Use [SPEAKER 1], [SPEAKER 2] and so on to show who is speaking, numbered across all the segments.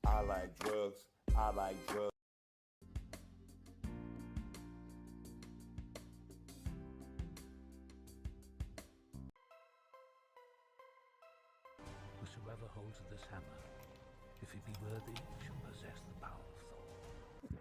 [SPEAKER 1] I like drugs. I like drugs.
[SPEAKER 2] Whosoever holds of this hammer, if he be worthy, shall possess the power of Thor.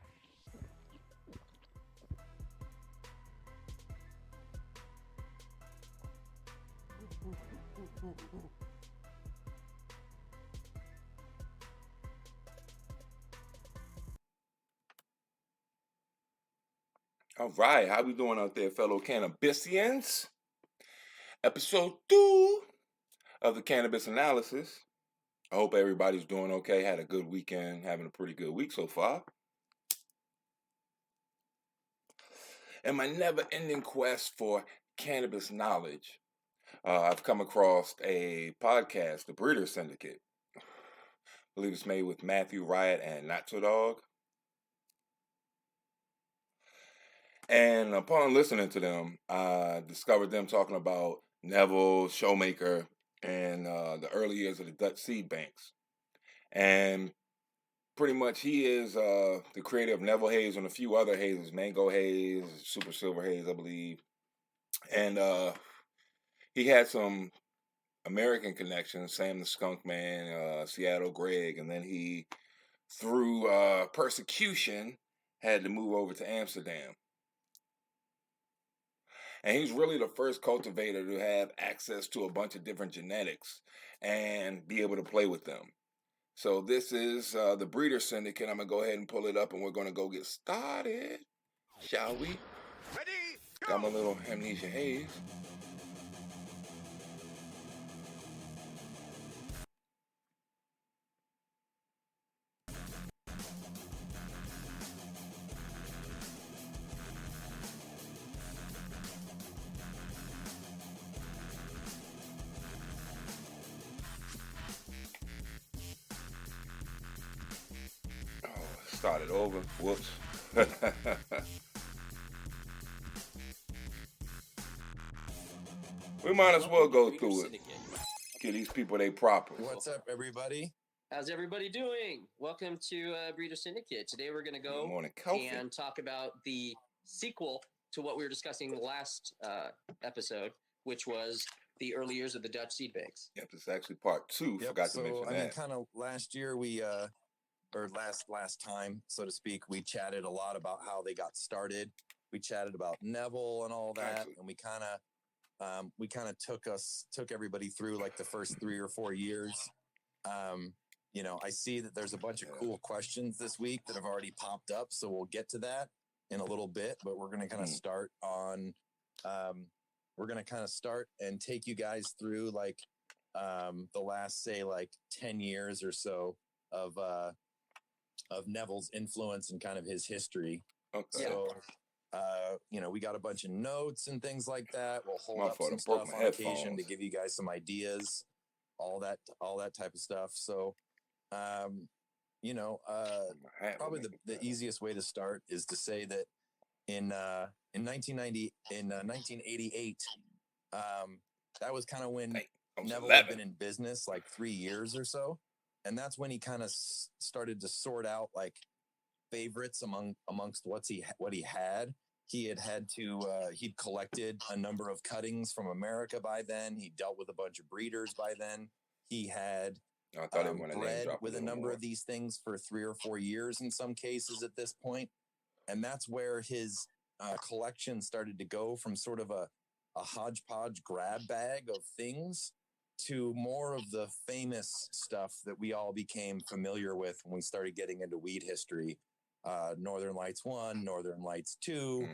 [SPEAKER 1] All right, how we doing out there, fellow Cannabisians? Episode 2 of the Cannabis Analysis. I hope everybody's doing okay. Had a good weekend, having a pretty good week so far. In my never-ending quest for cannabis knowledge, I've come across a podcast, the Breeders Syndicate. I believe it's made with Matthew Riot and Not So Dog. And upon listening to them, I discovered them talking about Neville Schoemaker and the early years of the Dutch seed banks. And pretty much he is the creator of Neville Haze and a few other hazes, Mango Haze, Super Silver Haze, I believe. And he had some American connections, Sam the Skunk Man, Seattle Greg, and then he, through persecution, had to move over to Amsterdam. And he's really the first cultivator to have access to a bunch of different genetics and be able to play with them. So this is the Breeders Syndicate. I'm going to go ahead and pull it up and we're going to go get started. Shall we?
[SPEAKER 3] Ready? Go!
[SPEAKER 1] Got my little Amnesia Haze. Started over. Whoops. We might as well go through it. Give these people their proper.
[SPEAKER 4] What's up, everybody?
[SPEAKER 5] How's everybody doing? Welcome to Breeders Syndicate. Today we're going to go and talk about the sequel to what we were discussing last episode, which was the early years of the Dutch seed banks.
[SPEAKER 1] Yep, this is actually part 2. Forgot to mention that.
[SPEAKER 4] I mean, kind of last year or last time, so to speak, we chatted a lot about how they got started. We chatted about Neville and all that, and we kind of took everybody through like the first 3 or 4 years. You know, I see that there's a bunch of cool questions this week that have already popped up, so we'll get to that in a little bit. But we're going to kind of start on. We're going to kind of start and take you guys through like the last, say, like 10 years or so of Neville's influence and kind of his history.
[SPEAKER 1] Okay.
[SPEAKER 4] So, you know, we got a bunch of notes and things like that. We'll hold up some stuff on occasion to give you guys some ideas, all that type of stuff. So, you know, probably the easiest way to start is to say that in 1988, that was kind of when Neville had been in business like 3 years or so. And that's when he kind of started to sort out like favorites amongst what he had. He'd collected a number of cuttings from America by then. He dealt with a bunch of breeders by then. He had bred with a number of these things for 3 or 4 years in some cases at this point. And that's where his collection started to go from sort of a hodgepodge grab bag of things to more of the famous stuff that we all became familiar with when we started getting into weed history. Northern Lights 1, Northern Lights 2,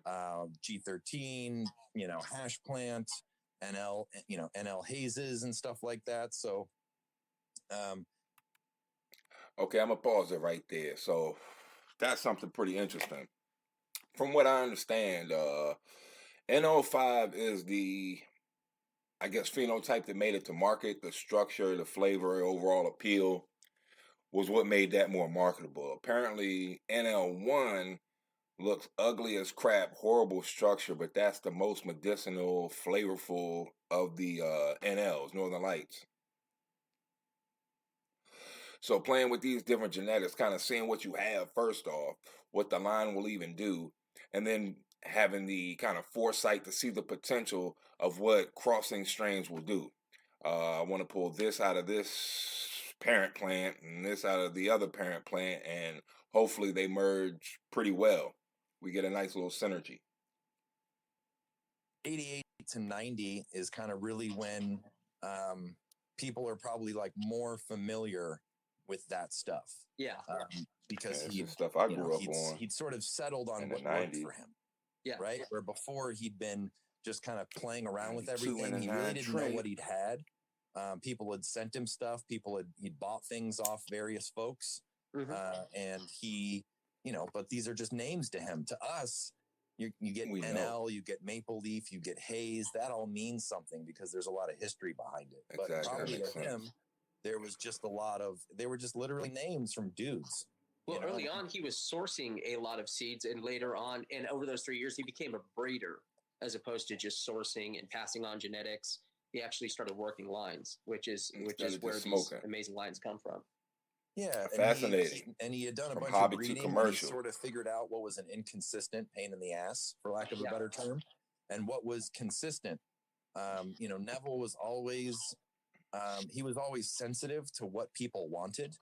[SPEAKER 4] G13, you know, hash plant, NL hazes and stuff like that. So,
[SPEAKER 1] okay, I'm gonna pause it right there. So that's something pretty interesting. From what I understand, NO5 is the, I guess, phenotype that made it to market. The structure, the flavor, overall appeal was what made that more marketable. Apparently, NL1 Looks ugly as crap, horrible structure, but that's the most medicinal, flavorful of the NLs, Northern Lights. So playing with these different genetics, kind of seeing what you have first off, what the line will even do, and then having the kind of foresight to see the potential of what crossing strains will do. I want to pull this out of this parent plant and this out of the other parent plant, and hopefully they merge pretty well. We get a nice little synergy.
[SPEAKER 4] 88 to 90 is kind of really when people are probably like more familiar with that stuff.
[SPEAKER 5] Yeah.
[SPEAKER 4] Because
[SPEAKER 1] stuff I grew up on.
[SPEAKER 4] He'd sort of settled on what worked for him.
[SPEAKER 5] Yeah.
[SPEAKER 4] Right? Where before he'd been just kind of playing around with everything. He really didn't know what he'd had. People had sent him stuff. He'd bought things off various folks.
[SPEAKER 5] Mm-hmm.
[SPEAKER 4] And he, but these are just names to him. To us, you get NL, you get Maple Leaf, you get Haze. That all means something because there's a lot of history behind it.
[SPEAKER 1] Exactly.
[SPEAKER 4] But probably to him, there was just they were just literally names from dudes.
[SPEAKER 5] Well, early on, he was sourcing a lot of seeds, and later on, and over those 3 years, he became a breeder as opposed to just sourcing and passing on genetics. He actually started working lines, which is where these amazing lines come from.
[SPEAKER 4] Yeah,
[SPEAKER 1] fascinating.
[SPEAKER 4] And he had done a bunch of breeding. And he sort of figured out what was an inconsistent pain in the ass, for lack of a better term, and what was consistent. Neville was always sensitive to what people wanted.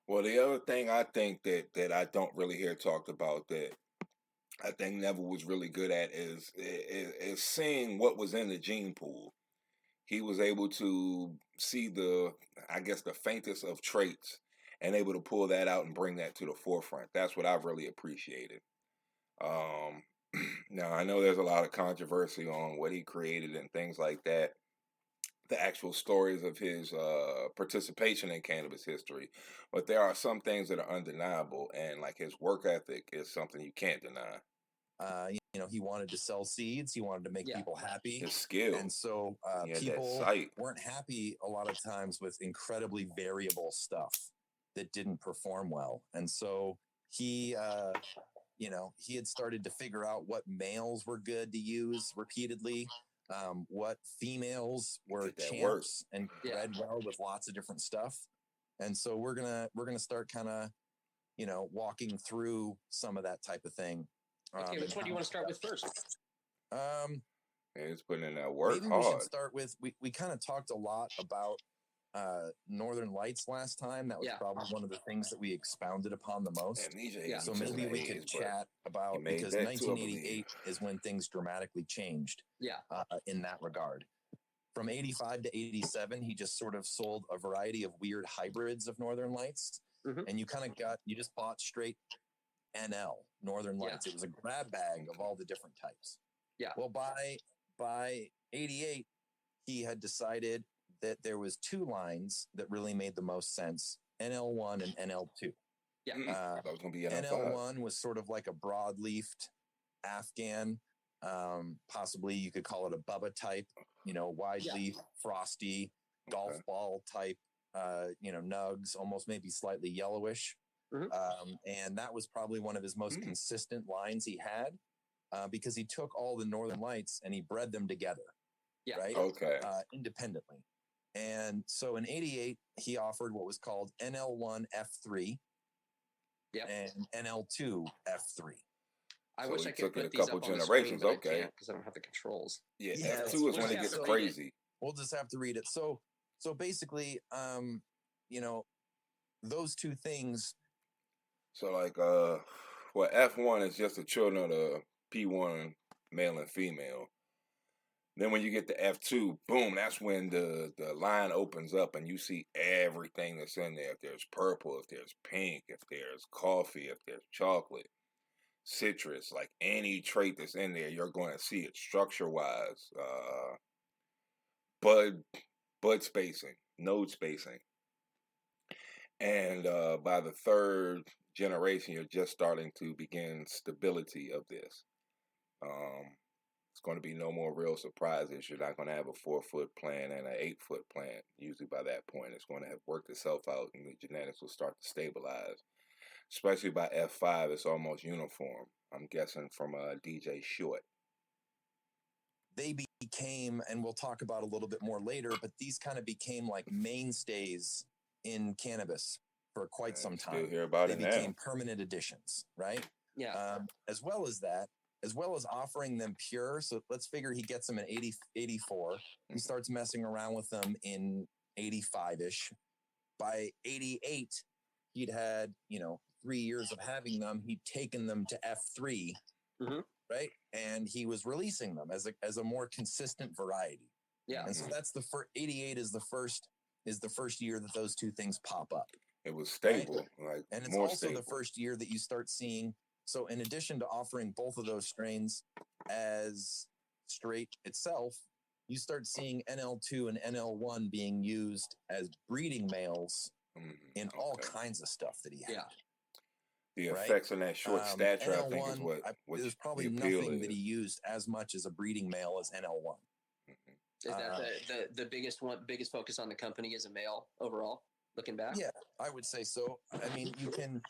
[SPEAKER 1] Well, the other thing I think that I don't really hear talked about that I think Neville was really good at is seeing what was in the gene pool. He was able to see the faintest of traits and able to pull that out and bring that to the forefront. That's what I've really appreciated. Now, I know there's a lot of controversy on what he created and things like that, the actual stories of his participation in cannabis history, but there are some things that are undeniable, and like his work ethic is something you can't deny.
[SPEAKER 4] He wanted to sell seeds. He wanted to make people happy.
[SPEAKER 1] His skill.
[SPEAKER 4] And so people weren't happy a lot of times with incredibly variable stuff that didn't perform well. And so he had started to figure out what males were good to use repeatedly, what females were champs and bred well with lots of different stuff. And so we're gonna start kind of, walking through some of that type of thing.
[SPEAKER 5] Okay, which one do you want to start with first?
[SPEAKER 1] It's putting in that work
[SPEAKER 4] maybe
[SPEAKER 1] hard.
[SPEAKER 4] We should start with, we kind of talked a lot about Northern Lights last time. That was probably one of the things that we expounded upon the most. So maybe we could chat about, because 1988 is when things dramatically changed in that regard. From 85 to 87, he just sort of sold a variety of weird hybrids of Northern Lights. Mm-hmm. And you just bought straight NL, Northern Lights. It was a grab bag of all the different types. Yeah. Well, by 88, he had decided that there was two lines that really made the most sense, NL1 and NL2.
[SPEAKER 5] Yeah.
[SPEAKER 1] That was going to be
[SPEAKER 4] NL1 was sort of like a broad-leafed Afghan. Possibly you could call it a Bubba type, wide leaf, frosty, golf ball type, nugs, almost maybe slightly yellowish. Mm-hmm. And that was probably one of his most consistent lines he had, because he took all the Northern Lights and he bred them together. Yeah. Right. Okay. Independently. And so in 88, he offered what was called NL1 F3 and NL2 F3.
[SPEAKER 5] I wish I could put these up on the screen, but I can't because I don't have the controls.
[SPEAKER 1] Yeah, F2 is when it gets crazy.
[SPEAKER 4] We'll just have to read it. So basically, those two things.
[SPEAKER 1] So like, F1 is just the children of the P1 male and female. Then when you get to F2, boom, that's when the line opens up and you see everything that's in there. If there's purple, if there's pink, if there's coffee, if there's chocolate, citrus, like any trait that's in there, you're going to see it structure-wise. Bud spacing, node spacing. And by the third generation, you're just starting to begin stability of this. It's going to be no more real surprises. You're not going to have a 4-foot plant and an 8-foot plant. Usually by that point, it's going to have worked itself out and the genetics will start to stabilize. especially by F5, it's almost uniform. I'm guessing from DJ Short.
[SPEAKER 4] They became, and we'll talk about a little bit more later, but these kind of became like mainstays in cannabis for quite some time.
[SPEAKER 1] Still hear about
[SPEAKER 4] they
[SPEAKER 1] it
[SPEAKER 4] became
[SPEAKER 1] now.
[SPEAKER 4] Permanent editions, right?
[SPEAKER 5] Yeah.
[SPEAKER 4] As well as that, as well as offering them pure. So let's figure he gets them in 84. He starts messing around with them in 85-ish. By 88, he'd had, 3 years of having them. He'd taken them to F3, right? And he was releasing them as a more consistent variety.
[SPEAKER 5] Yeah.
[SPEAKER 4] And so that's 88 is the first year that those two things pop up.
[SPEAKER 1] It was stable,
[SPEAKER 4] right?
[SPEAKER 1] like
[SPEAKER 4] and it's
[SPEAKER 1] more
[SPEAKER 4] also
[SPEAKER 1] stable.
[SPEAKER 4] The first year that you start seeing. So in addition to offering both of those strains as straight itself, you start seeing NL2 and NL1 being used as breeding males in all kinds of stuff that he had.
[SPEAKER 5] Yeah.
[SPEAKER 1] The effects on that short stature,
[SPEAKER 4] NL1,
[SPEAKER 1] I think, is what
[SPEAKER 4] there's probably nothing that he used as much as a breeding male as NL1.
[SPEAKER 5] Is that the biggest focus on the company is a male overall? Looking back,
[SPEAKER 4] yeah, I would say so. I mean, you can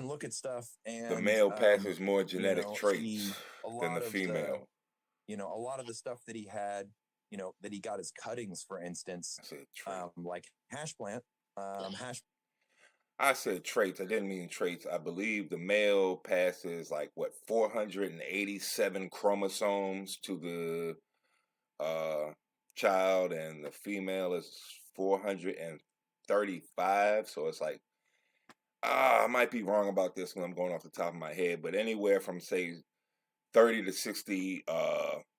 [SPEAKER 4] look at stuff, and
[SPEAKER 1] the male passes more genetic traits than the female.
[SPEAKER 4] A lot of the stuff that he had, that he got as cuttings, for instance, like hash plant,
[SPEAKER 1] I said traits. I didn't mean traits. I believe the male passes 487 chromosomes to the child, and the female is 435. So it's I might be wrong about this when I'm going off the top of my head, but anywhere from say 30 to 60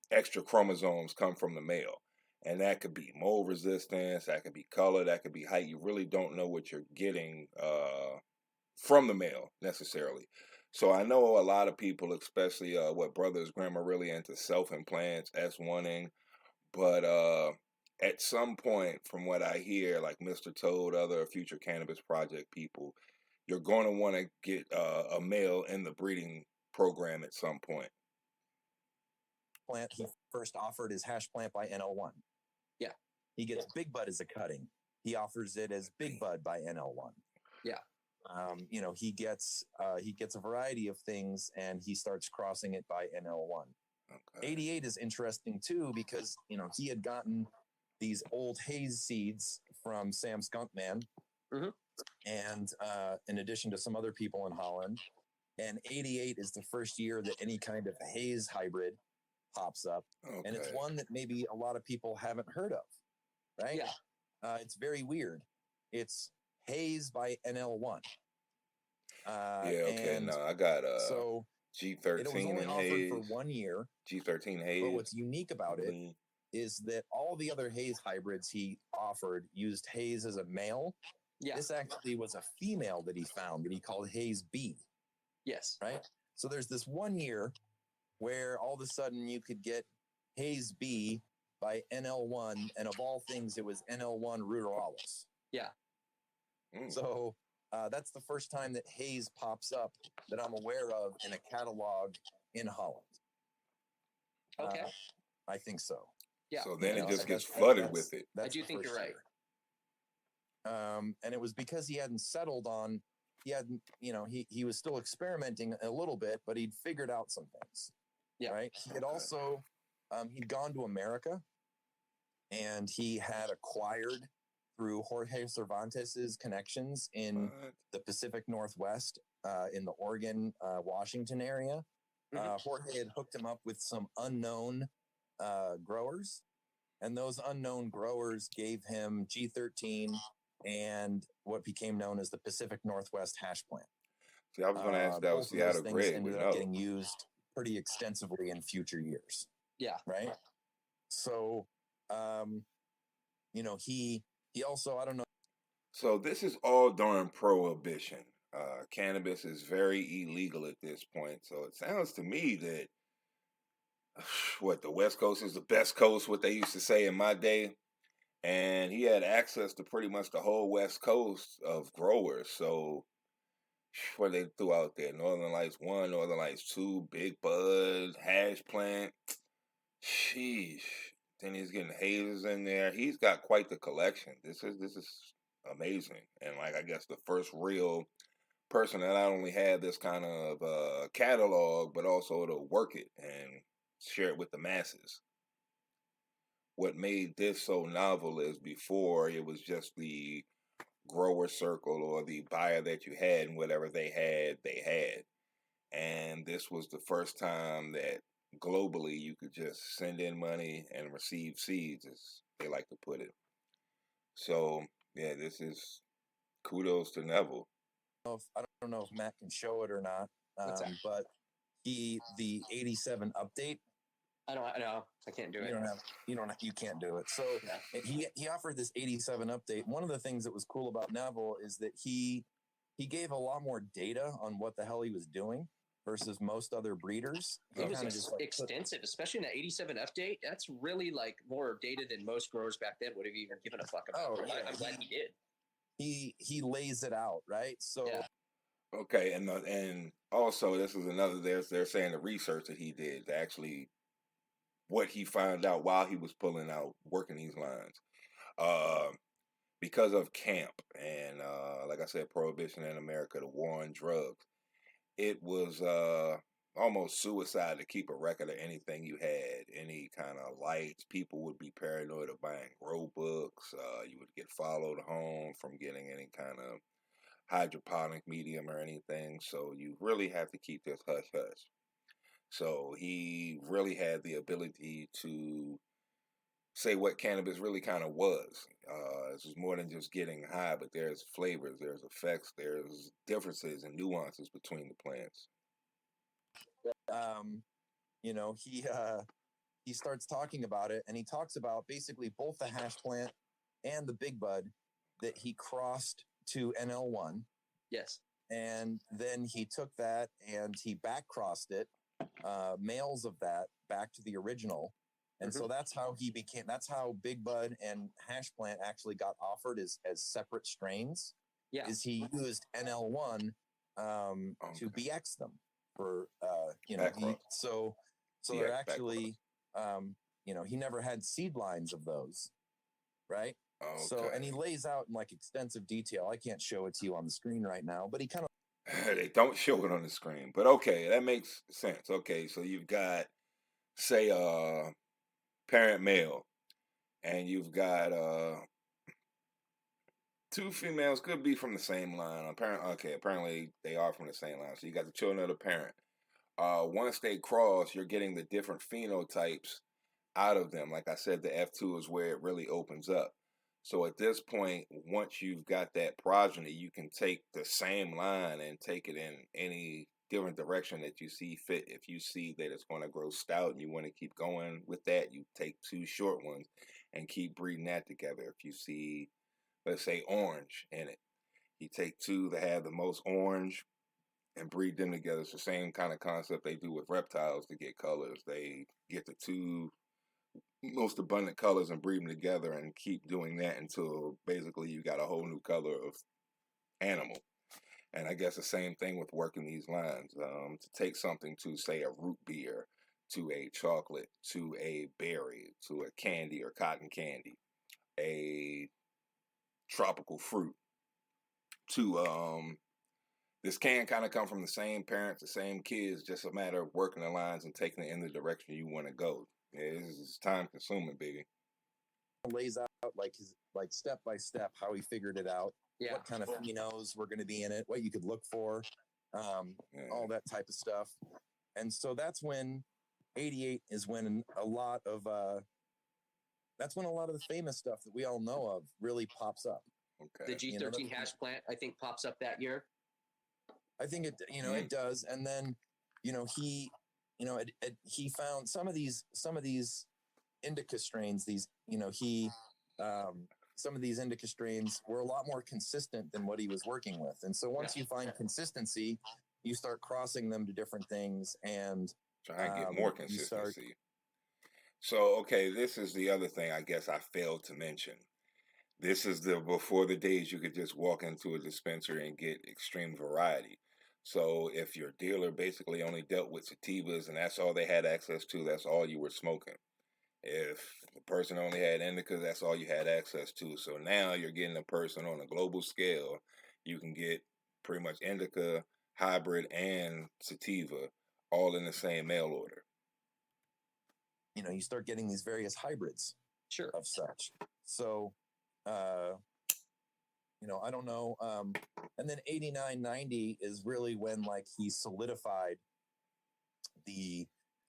[SPEAKER 1] extra chromosomes come from the male. And that could be mold resistance, that could be color, that could be height. You really don't know what you're getting from the male necessarily. So I know a lot of people, especially what brothers, grandma, really into self-implants, S1ing. But at some point, from what I hear, like Mr. Toad, other Future Cannabis Project people, you're going to want to get a male in the breeding program at some point.
[SPEAKER 4] Plant he first offered his hash plant by NL1.
[SPEAKER 5] Yeah.
[SPEAKER 4] He gets Big Bud as a cutting. He offers it as Big Bud by NL1.
[SPEAKER 5] Yeah.
[SPEAKER 4] He gets a variety of things, and he starts crossing it by NL1. Okay. 88 is interesting too because he had gotten these old haze seeds from Sam Skunkman, and in addition to some other people in Holland. And 88 is the first year that any kind of haze hybrid pops up, and it's one that maybe a lot of people haven't heard of, right?
[SPEAKER 5] Yeah,
[SPEAKER 4] it's very weird. It's haze by NL1.
[SPEAKER 1] No, I got
[SPEAKER 4] so
[SPEAKER 1] G13
[SPEAKER 4] it was only
[SPEAKER 1] and
[SPEAKER 4] offered
[SPEAKER 1] haze
[SPEAKER 4] for 1 year.
[SPEAKER 1] G13 haze.
[SPEAKER 4] But what's unique about it is that all the other haze hybrids he offered used haze as a male.
[SPEAKER 5] Yeah.
[SPEAKER 4] This actually was a female that he found that he called Haze B.
[SPEAKER 5] Yes.
[SPEAKER 4] Right? So there's this 1 year where all of a sudden you could get Haze B by NL1, and of all things, it was NL1 ruderalis.
[SPEAKER 5] Yeah.
[SPEAKER 4] So that's the first time that haze pops up that I'm aware of in a catalog in Holland.
[SPEAKER 5] Okay.
[SPEAKER 4] I think so.
[SPEAKER 5] Yeah.
[SPEAKER 1] So then it just gets flooded with it.
[SPEAKER 5] I do think you're right.
[SPEAKER 4] And it was because he hadn't settled on, he was still experimenting a little bit, but he'd figured out some things.
[SPEAKER 5] Yeah.
[SPEAKER 4] Right. He had also, he'd gone to America, and he had acquired through Jorge Cervantes's connections in the Pacific Northwest, in the Oregon, Washington area. Jorge had hooked him up with some unknown growers, and those unknown growers gave him G13 and what became known as the Pacific Northwest hash plant.
[SPEAKER 1] See, I was going to ask that was Seattle Greg.
[SPEAKER 4] Ended up getting used pretty extensively in future years.
[SPEAKER 5] Yeah.
[SPEAKER 4] Right. So, he also, I don't know.
[SPEAKER 1] So this is all during Prohibition. Cannabis is very illegal at this point. So it sounds to me that the West Coast is the best coast, what they used to say in my day. And he had access to pretty much the whole West Coast of growers. So what they threw out there, Northern Lights 1, Northern Lights 2, Big Bud, Hash Plant. Sheesh. Then he's getting hazes in there. He's got quite the collection. This is amazing. And I guess the first real person that not only had this kind of catalog, but also to work it and share it with the masses. What made this so novel is before it was just the grower circle or the buyer that you had, and whatever they had. And this was the first time that globally you could just send in money and receive seeds, as they like to put it. So, yeah, this is kudos to Neville.
[SPEAKER 4] I don't know if Matt can show it or not, but the 87 update.
[SPEAKER 5] I can't do it.
[SPEAKER 4] You can't do it. So he offered this 87 update. One of the things that was cool about Neville is that he gave a lot more data on what the hell he was doing versus most other breeders.
[SPEAKER 5] It was extensive, especially in that 87 update. That's really like more data than most growers back then would have even given a fuck about. I'm glad he did.
[SPEAKER 4] He lays it out, right? So
[SPEAKER 1] okay, and also this is another. They're saying the research that he did, actually what he found out while he was working these lines, because of camp and like I said, prohibition in America, the war on drugs. It was almost suicide to keep a record of anything you had, any kind of lights. People would be paranoid of buying grow books. You would get followed home from getting any kind of hydroponic medium or anything. So you really have to keep this hush-hush. So he really had the ability to say what cannabis really kind of was. This was more than just getting high, but there's flavors, there's effects, there's differences and nuances between the plants.
[SPEAKER 4] He starts talking about it, and he talks about basically both the hash plant and the big bud that he crossed to NL1.
[SPEAKER 5] Yes.
[SPEAKER 4] And then he took that and he back crossed it, males of that back to the original. And so that's how that's how Big Bud and Hash Plant actually got offered as separate strains.
[SPEAKER 5] Yeah.
[SPEAKER 4] Is he used NL1 to BX them for, so they're actually, he never had seed lines of those. Right. Okay. So, and he lays out in like extensive detail. I can't show it to you on the screen right now, but he kind of.
[SPEAKER 1] They don't show it on the screen, but okay, that makes sense. Okay. So you've got, say, parent male, and you've got two females, could be from the same line. Apparently they are from the same line. So you got the children of the parent. Once they cross, you're getting the different phenotypes out of them. Like I said, the F2 is where it really opens up. So at this point, once you've got that progeny, you can take the same line and take it in any different direction that you see fit. If you see that it's going to grow stout and you want to keep going with that, you take two short ones and keep breeding that together. If you see, let's say, orange in it, you take two that have the most orange and breed them together. It's the same kind of concept they do with reptiles to get colors. They get the two most abundant colors and breed them together and keep doing that until basically you got a whole new color of animal. And I guess the same thing with working these lines. To take something to, say, a root beer, to a chocolate, to a berry, to a candy or cotton candy, a tropical fruit, to this can kind of come from the same parents, the same kids, just a matter of working the lines and taking it in the direction you want to go. It's time consuming, baby.
[SPEAKER 4] Lays out like step by step how he figured it out. Yeah. What kind of phenos were going to be in it, what you could look for, all that type of stuff. And so that's when 88 is when a lot of the famous stuff that we all know of really pops up.
[SPEAKER 5] Okay. The G13 hash plant, I think, pops up that year.
[SPEAKER 4] I think it does. And then, he found some of these indica strains, some of these indica strains were a lot more consistent than what he was working with. And so once you find consistency, you start crossing them to different things and
[SPEAKER 1] try and get more consistency. So, okay, this is the other thing I guess I failed to mention. This is before the days you could just walk into a dispensary and get extreme variety. So if your dealer basically only dealt with sativas and that's all they had access to, that's all you were smoking. If the person only had indicas, that's all you had access to. So now you're getting a person on a global scale. You can get pretty much indica, hybrid, and sativa, all in the same mail order.
[SPEAKER 4] You know, you start getting these various hybrids of such. So, you know, I don't know. And then 89, 90 is really when like he solidified the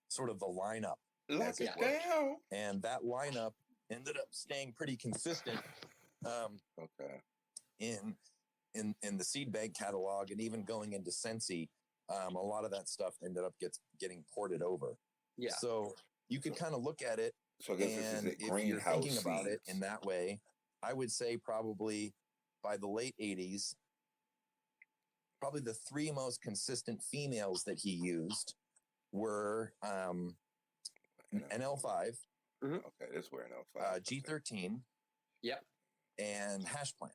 [SPEAKER 4] sort of the lineup.
[SPEAKER 1] Lock it down.
[SPEAKER 4] And that lineup ended up staying pretty consistent. In the seed bank catalog, and even going into Sensi, a lot of that stuff ended up getting ported over.
[SPEAKER 5] Yeah.
[SPEAKER 4] So you could kind of look at it,
[SPEAKER 1] so I guess
[SPEAKER 4] and
[SPEAKER 1] this is
[SPEAKER 4] if you're thinking about it in that way, I would say probably by the late 80s, probably the three most consistent females that he used were NL5.
[SPEAKER 5] Mm-hmm.
[SPEAKER 1] Okay, this were NL5.
[SPEAKER 4] G13.
[SPEAKER 5] Yep.
[SPEAKER 4] And hash plant.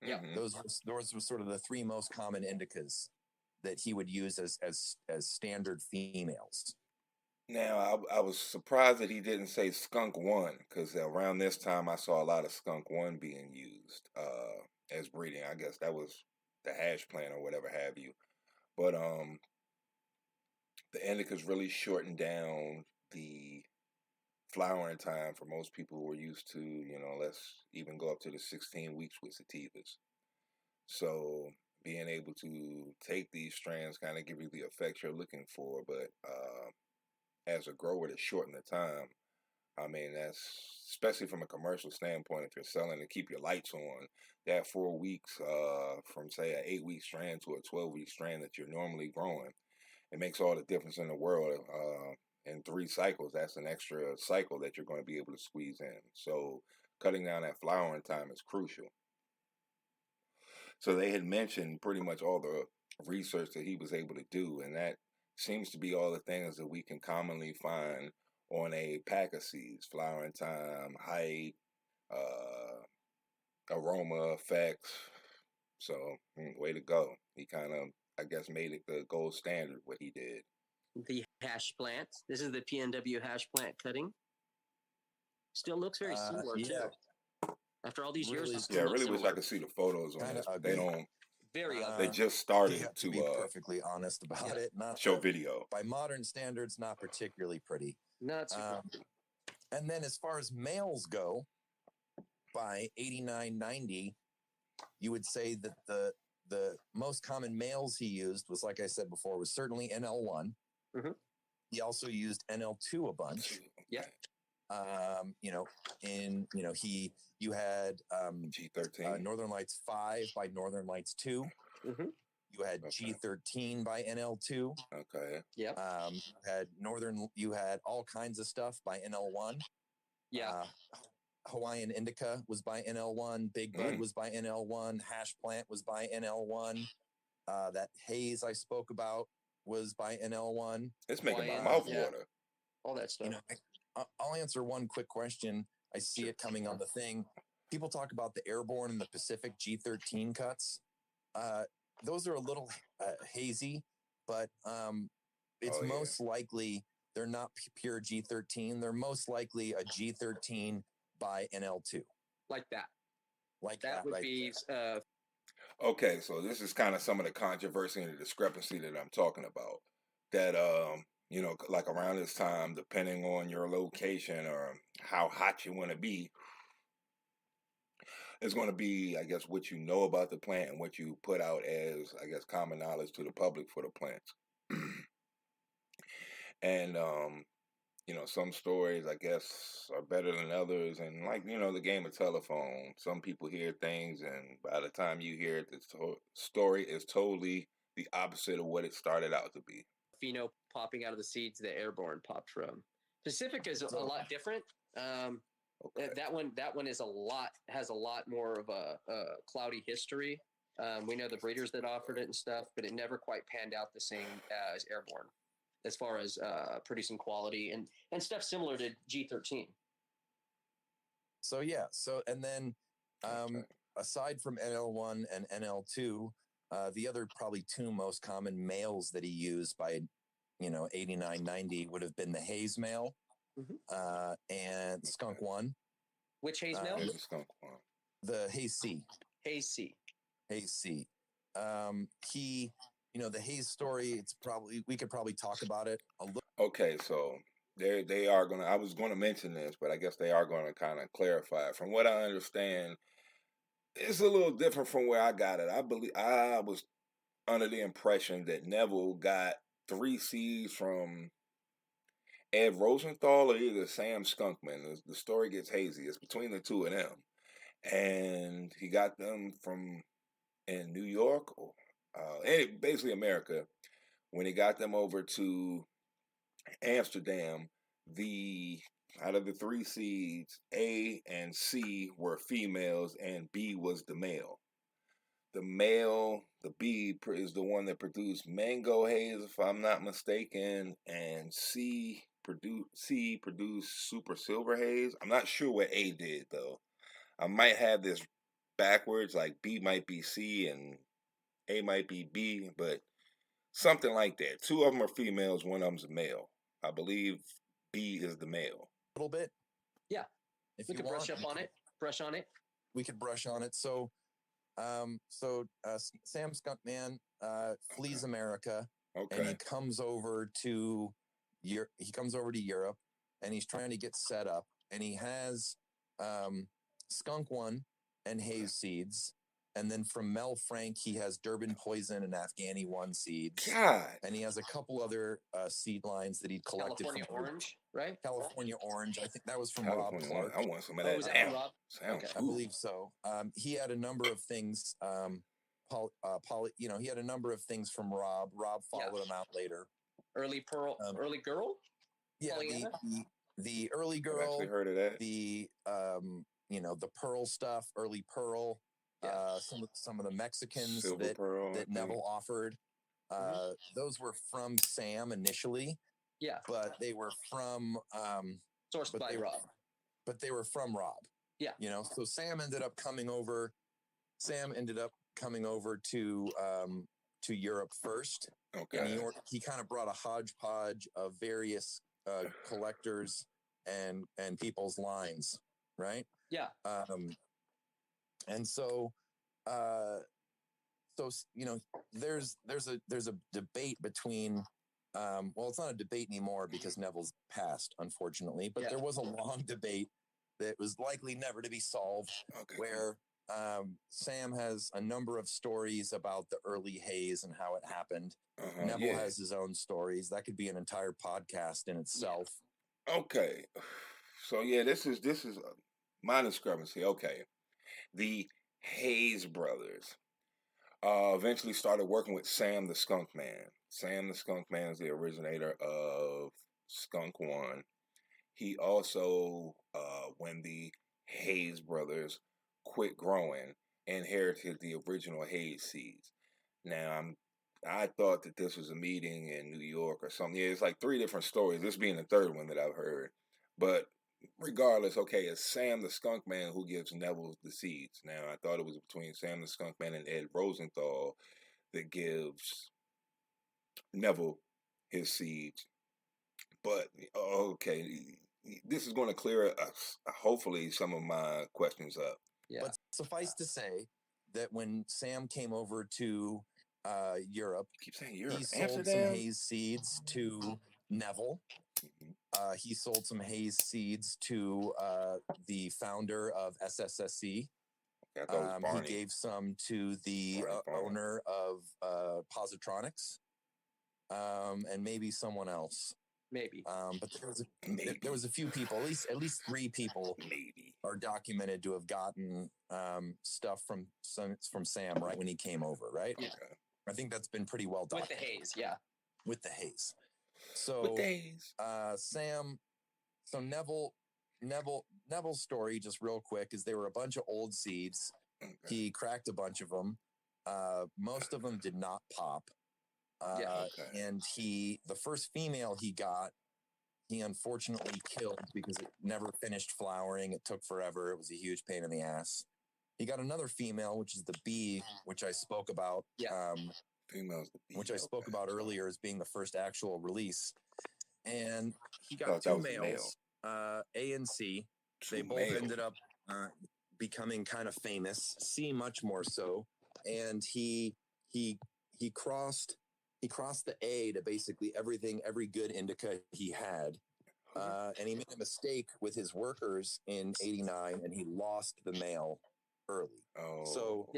[SPEAKER 5] Yeah.
[SPEAKER 4] Mm-hmm. Those were sort of the three most common indicas that he would use as standard females.
[SPEAKER 1] Now, I was surprised that he didn't say Skunk 1, because around this time I saw a lot of Skunk 1 being used as breeding. I guess that was the hash plant or whatever have you. But the indicas really shortened down the flowering time for most people who were used to, you know, let's even go up to the 16 weeks with sativas. So being able to take these strands kind of give you the effects you're looking for, but as a grower to shorten the time, I mean, that's especially from a commercial standpoint. If you're selling to keep your lights on, that 4 weeks from say an 8-week strand to a 12-week strand that you're normally growing, it makes all the difference in the world. In 3 cycles, that's an extra cycle that you're going to be able to squeeze in. So cutting down that flowering time is crucial. So they had mentioned pretty much all the research that he was able to do, and that seems to be all the things that we can commonly find on a pack of seeds: flowering time, height, aroma effects. So way to go. He kind of, I guess, made it the gold standard what he did.
[SPEAKER 5] The hash plant. This is the PNW hash plant cutting. Still looks very similar too. After all these years,
[SPEAKER 1] I really wish I could see the photos on this. They don't.
[SPEAKER 5] Very
[SPEAKER 1] they just started
[SPEAKER 4] to be perfectly honest about it. Not
[SPEAKER 1] show video.
[SPEAKER 4] By modern standards, not particularly pretty.
[SPEAKER 5] Not super.
[SPEAKER 4] And then as far as males go, by 89, 90, you would say that the most common males he used was, like I said before, was certainly NL1.
[SPEAKER 5] Mm-hmm.
[SPEAKER 4] He also used NL2 a bunch.
[SPEAKER 5] Yeah.
[SPEAKER 4] You had
[SPEAKER 1] G13,
[SPEAKER 4] Northern Lights 5 by Northern Lights 2.
[SPEAKER 5] Mm-hmm.
[SPEAKER 4] You had G13 by NL2.
[SPEAKER 1] Okay.
[SPEAKER 5] Yep.
[SPEAKER 4] You had all kinds of stuff by NL1.
[SPEAKER 5] Yeah.
[SPEAKER 4] Hawaiian Indica was by NL1. Big Bud was by NL1. Hash Plant was by NL1. That Haze I spoke about was by NL1.
[SPEAKER 1] It's making my mouth water.
[SPEAKER 5] All that stuff.
[SPEAKER 4] You know, I'll answer one quick question. I see it coming on the thing. People talk about the Airborne and the Pacific G13 cuts. Those are a little hazy, but it's most likely they're not pure G13. They're most likely a G13 by NL2.
[SPEAKER 5] Like that.
[SPEAKER 4] Like
[SPEAKER 5] that would
[SPEAKER 4] right
[SPEAKER 5] be.
[SPEAKER 1] Okay, so this is kind of some of the controversy and the discrepancy that I'm talking about. That you know, like around this time, depending on your location or how hot you want to be, it's going to be, I guess, what you know about the plant and what you put out as, I guess, common knowledge to the public for the plants. And, you know, some stories, I guess, are better than others. And like, you know, the game of telephone, some people hear things, and by the time you hear it, the story is totally the opposite of what it started out to be.
[SPEAKER 5] Pheno popping out of the seeds that Airborne popped from. Pacific is a lot different. That one is has a lot more of a cloudy history. We know the breeders that offered it and stuff, but it never quite panned out the same as Airborne as far as producing quality and stuff similar to G13.
[SPEAKER 4] So and then aside from NL1 and NL2, the other probably 2 most common males that he used by 89, 90 would have been the Haze male and Skunk 1.
[SPEAKER 5] Which Haze male?
[SPEAKER 1] The Skunk 1.
[SPEAKER 4] The Haze C.
[SPEAKER 5] Haze C.
[SPEAKER 4] Haze C. he, the Hayes story, we could probably talk about it a little.
[SPEAKER 1] Okay, so they are gonna. I was going to mention this, but I guess they are going to kind of clarify it. From what I understand, it's a little different from where I got it. I believe I was under the impression that Neville got 3 seeds from Ed Rosenthal or either Sam Skunkman. The story gets hazy. It's between the two of them, and he got them from in New York, basically America. When he got them over to Amsterdam, out of the 3 seeds, A and C were females, and B was the male. The male, the B, is the one that produced Mango Haze, if I'm not mistaken, and C produced Super Silver Haze. I'm not sure what A did though. I might have this backwards, like B might be C and A might be B, but something like that. 2 of them are females, 1 of them's a male. I believe B is the male.
[SPEAKER 4] A little bit.
[SPEAKER 5] Yeah. If we could brush on it.
[SPEAKER 4] We could brush on it. So Sam Skunkman flees America, and he comes over to Europe, and he's trying to get set up, and he has Skunk One and Haze seeds, and then from Mel Frank he has Durban Poison and Afghani One seeds.
[SPEAKER 1] God.
[SPEAKER 4] And he has a couple other seed lines that he'd collected
[SPEAKER 5] California
[SPEAKER 4] from
[SPEAKER 5] Orange, right?
[SPEAKER 4] California Orange. I think that was from
[SPEAKER 1] California
[SPEAKER 4] Rob Clark.
[SPEAKER 1] I want some of that.
[SPEAKER 5] Was that from Rob?
[SPEAKER 1] Okay.
[SPEAKER 4] I believe so. He had a number of things. He had a number of things from Rob. Rob followed him out later.
[SPEAKER 5] Early Pearl, Early Girl.
[SPEAKER 4] Yeah, the Early Girl.
[SPEAKER 1] I've actually heard of that.
[SPEAKER 4] The the Pearl stuff, Early Pearl.
[SPEAKER 5] Yeah.
[SPEAKER 4] Some of the Mexicans
[SPEAKER 1] Pearl,
[SPEAKER 4] that Neville offered. Those were from Sam initially.
[SPEAKER 5] Yeah,
[SPEAKER 4] but they were from
[SPEAKER 5] sourced by Rob.
[SPEAKER 4] But they were from Rob.
[SPEAKER 5] Yeah.
[SPEAKER 4] So Sam ended up coming over to Europe first.
[SPEAKER 1] Okay.
[SPEAKER 4] And he kind of brought a hodgepodge of various collectors and people's lines, right?
[SPEAKER 5] Yeah.
[SPEAKER 4] And so there's a debate between it's not a debate anymore because Neville's passed, unfortunately, but there was a long debate that was likely never to be solved, where Sam has a number of stories about the early haze and how it happened. Neville has his own stories. That could be an entire podcast in itself.
[SPEAKER 1] Okay. So this is my discrepancy. Okay. The Hayes brothers eventually started working with Sam the Skunk Man. Sam the Skunk Man is the originator of Skunk One. He also, when the Hayes brothers quit growing, inherited the original Hayes seeds. Now, I thought that this was a meeting in New York or something. Yeah, it's like 3 different stories, this being the 3rd one that I've heard. But regardless, it's Sam the Skunk Man who gives Neville the seeds. Now, I thought it was between Sam the Skunk Man and Ed Rosenthal that gives Neville his seeds. But, this is going to clear hopefully some of my questions up.
[SPEAKER 4] Yeah. But suffice to say that when Sam came over to Europe,
[SPEAKER 1] keep saying Europe.
[SPEAKER 4] He sold some Hayes seeds to Neville. He sold some Hayes seeds to the founder of SSSC. He gave some to the owner of Positronics, and maybe someone else.
[SPEAKER 5] Maybe.
[SPEAKER 4] But there was a few people, at least 3 people are documented to have gotten stuff from Sam right when he came over, right?
[SPEAKER 5] Yeah.
[SPEAKER 4] I think that's been pretty well done.
[SPEAKER 5] With the Hayes, yeah.
[SPEAKER 4] With the Hayes. So Neville's story, just real quick, is they were a bunch of old seeds. Okay. He cracked a bunch of them. Most of them did not pop. And the first female he got, he unfortunately killed because it never finished flowering. It took forever. It was a huge pain in the ass. He got another female, which is the B, which I spoke about.
[SPEAKER 5] Yeah.
[SPEAKER 1] Female's the B.
[SPEAKER 4] Which I spoke about earlier as being the first actual release. And he got 2 males, A and C. They both ended up becoming kind of famous. C much more so. And he he crossed the A to basically every good indica he had. And he made a mistake with his workers in 89 and he lost the mail early.
[SPEAKER 1] Oh.
[SPEAKER 4] So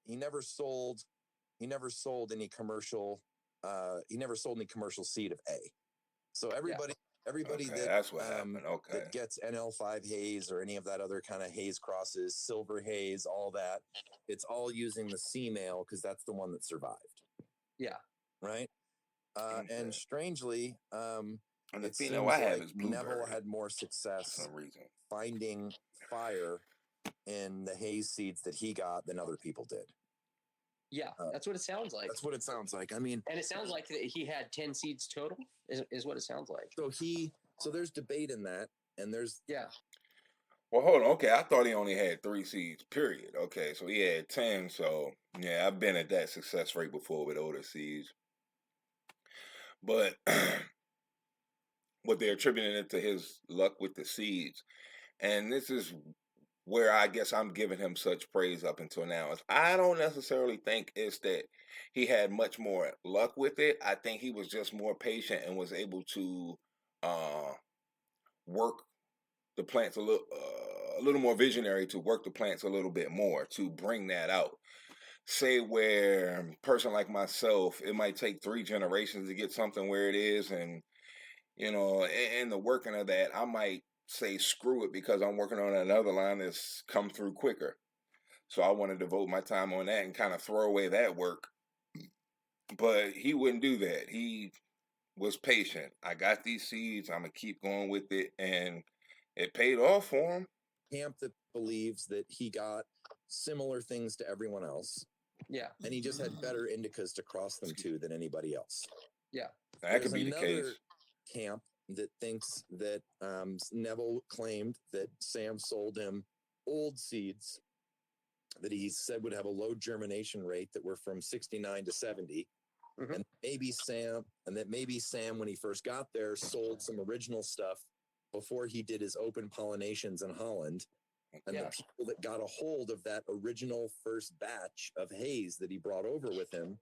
[SPEAKER 4] he never sold any commercial seed of A. So everybody
[SPEAKER 1] that's what happened.
[SPEAKER 4] that gets NL5 haze or any of that other kind of haze crosses, silver haze, all that, it's all using the C male because that's the one that survived.
[SPEAKER 5] Yeah.
[SPEAKER 4] Right. And strangely,
[SPEAKER 1] and the pheno I have is blueberry.
[SPEAKER 4] Neville had more success
[SPEAKER 1] for some reason
[SPEAKER 4] finding fire in the haze seeds that he got than other people did.
[SPEAKER 5] Yeah, that's what it sounds like.
[SPEAKER 4] That's what it sounds like. I mean,
[SPEAKER 5] and it sounds like he had 10 seeds total. Is what it sounds like.
[SPEAKER 4] So there's debate in that, and there's
[SPEAKER 1] Well, hold on. Okay, I thought he only had 3 seeds. Period. Okay, so he had 10. So yeah, I've been at that success rate before with Odysee. But what they're attributing it to his luck with the seeds, and this is where I guess I'm giving him such praise up until now. Is I don't necessarily think it's that he had much more luck with it. I think he was just more patient and was able to work the plants a little more visionary to work the plants a little bit more to bring that out. Say where a person like myself, it might take 3 generations to get something where it is, and you know, in the working of that, I might say screw it because I'm working on another line that's come through quicker. So I want to devote my time on that and kind of throw away that work. But he wouldn't do that. He was patient. I got these seeds. I'm going to keep going with it. And it paid off for him.
[SPEAKER 4] Camp that believes that he got similar things to everyone else.
[SPEAKER 5] Yeah.
[SPEAKER 4] And he just had better indicas to cross them to than anybody else.
[SPEAKER 5] Yeah.
[SPEAKER 1] That could be the case.
[SPEAKER 4] Camp that thinks that Neville claimed that Sam sold him old seeds that he said would have a low germination rate that were from 69 to 70. Mm-hmm. And maybe Sam, when he first got there, sold some original stuff before he did his open pollinations in Holland. And the people that got a hold of that original first batch of haze that he brought over with him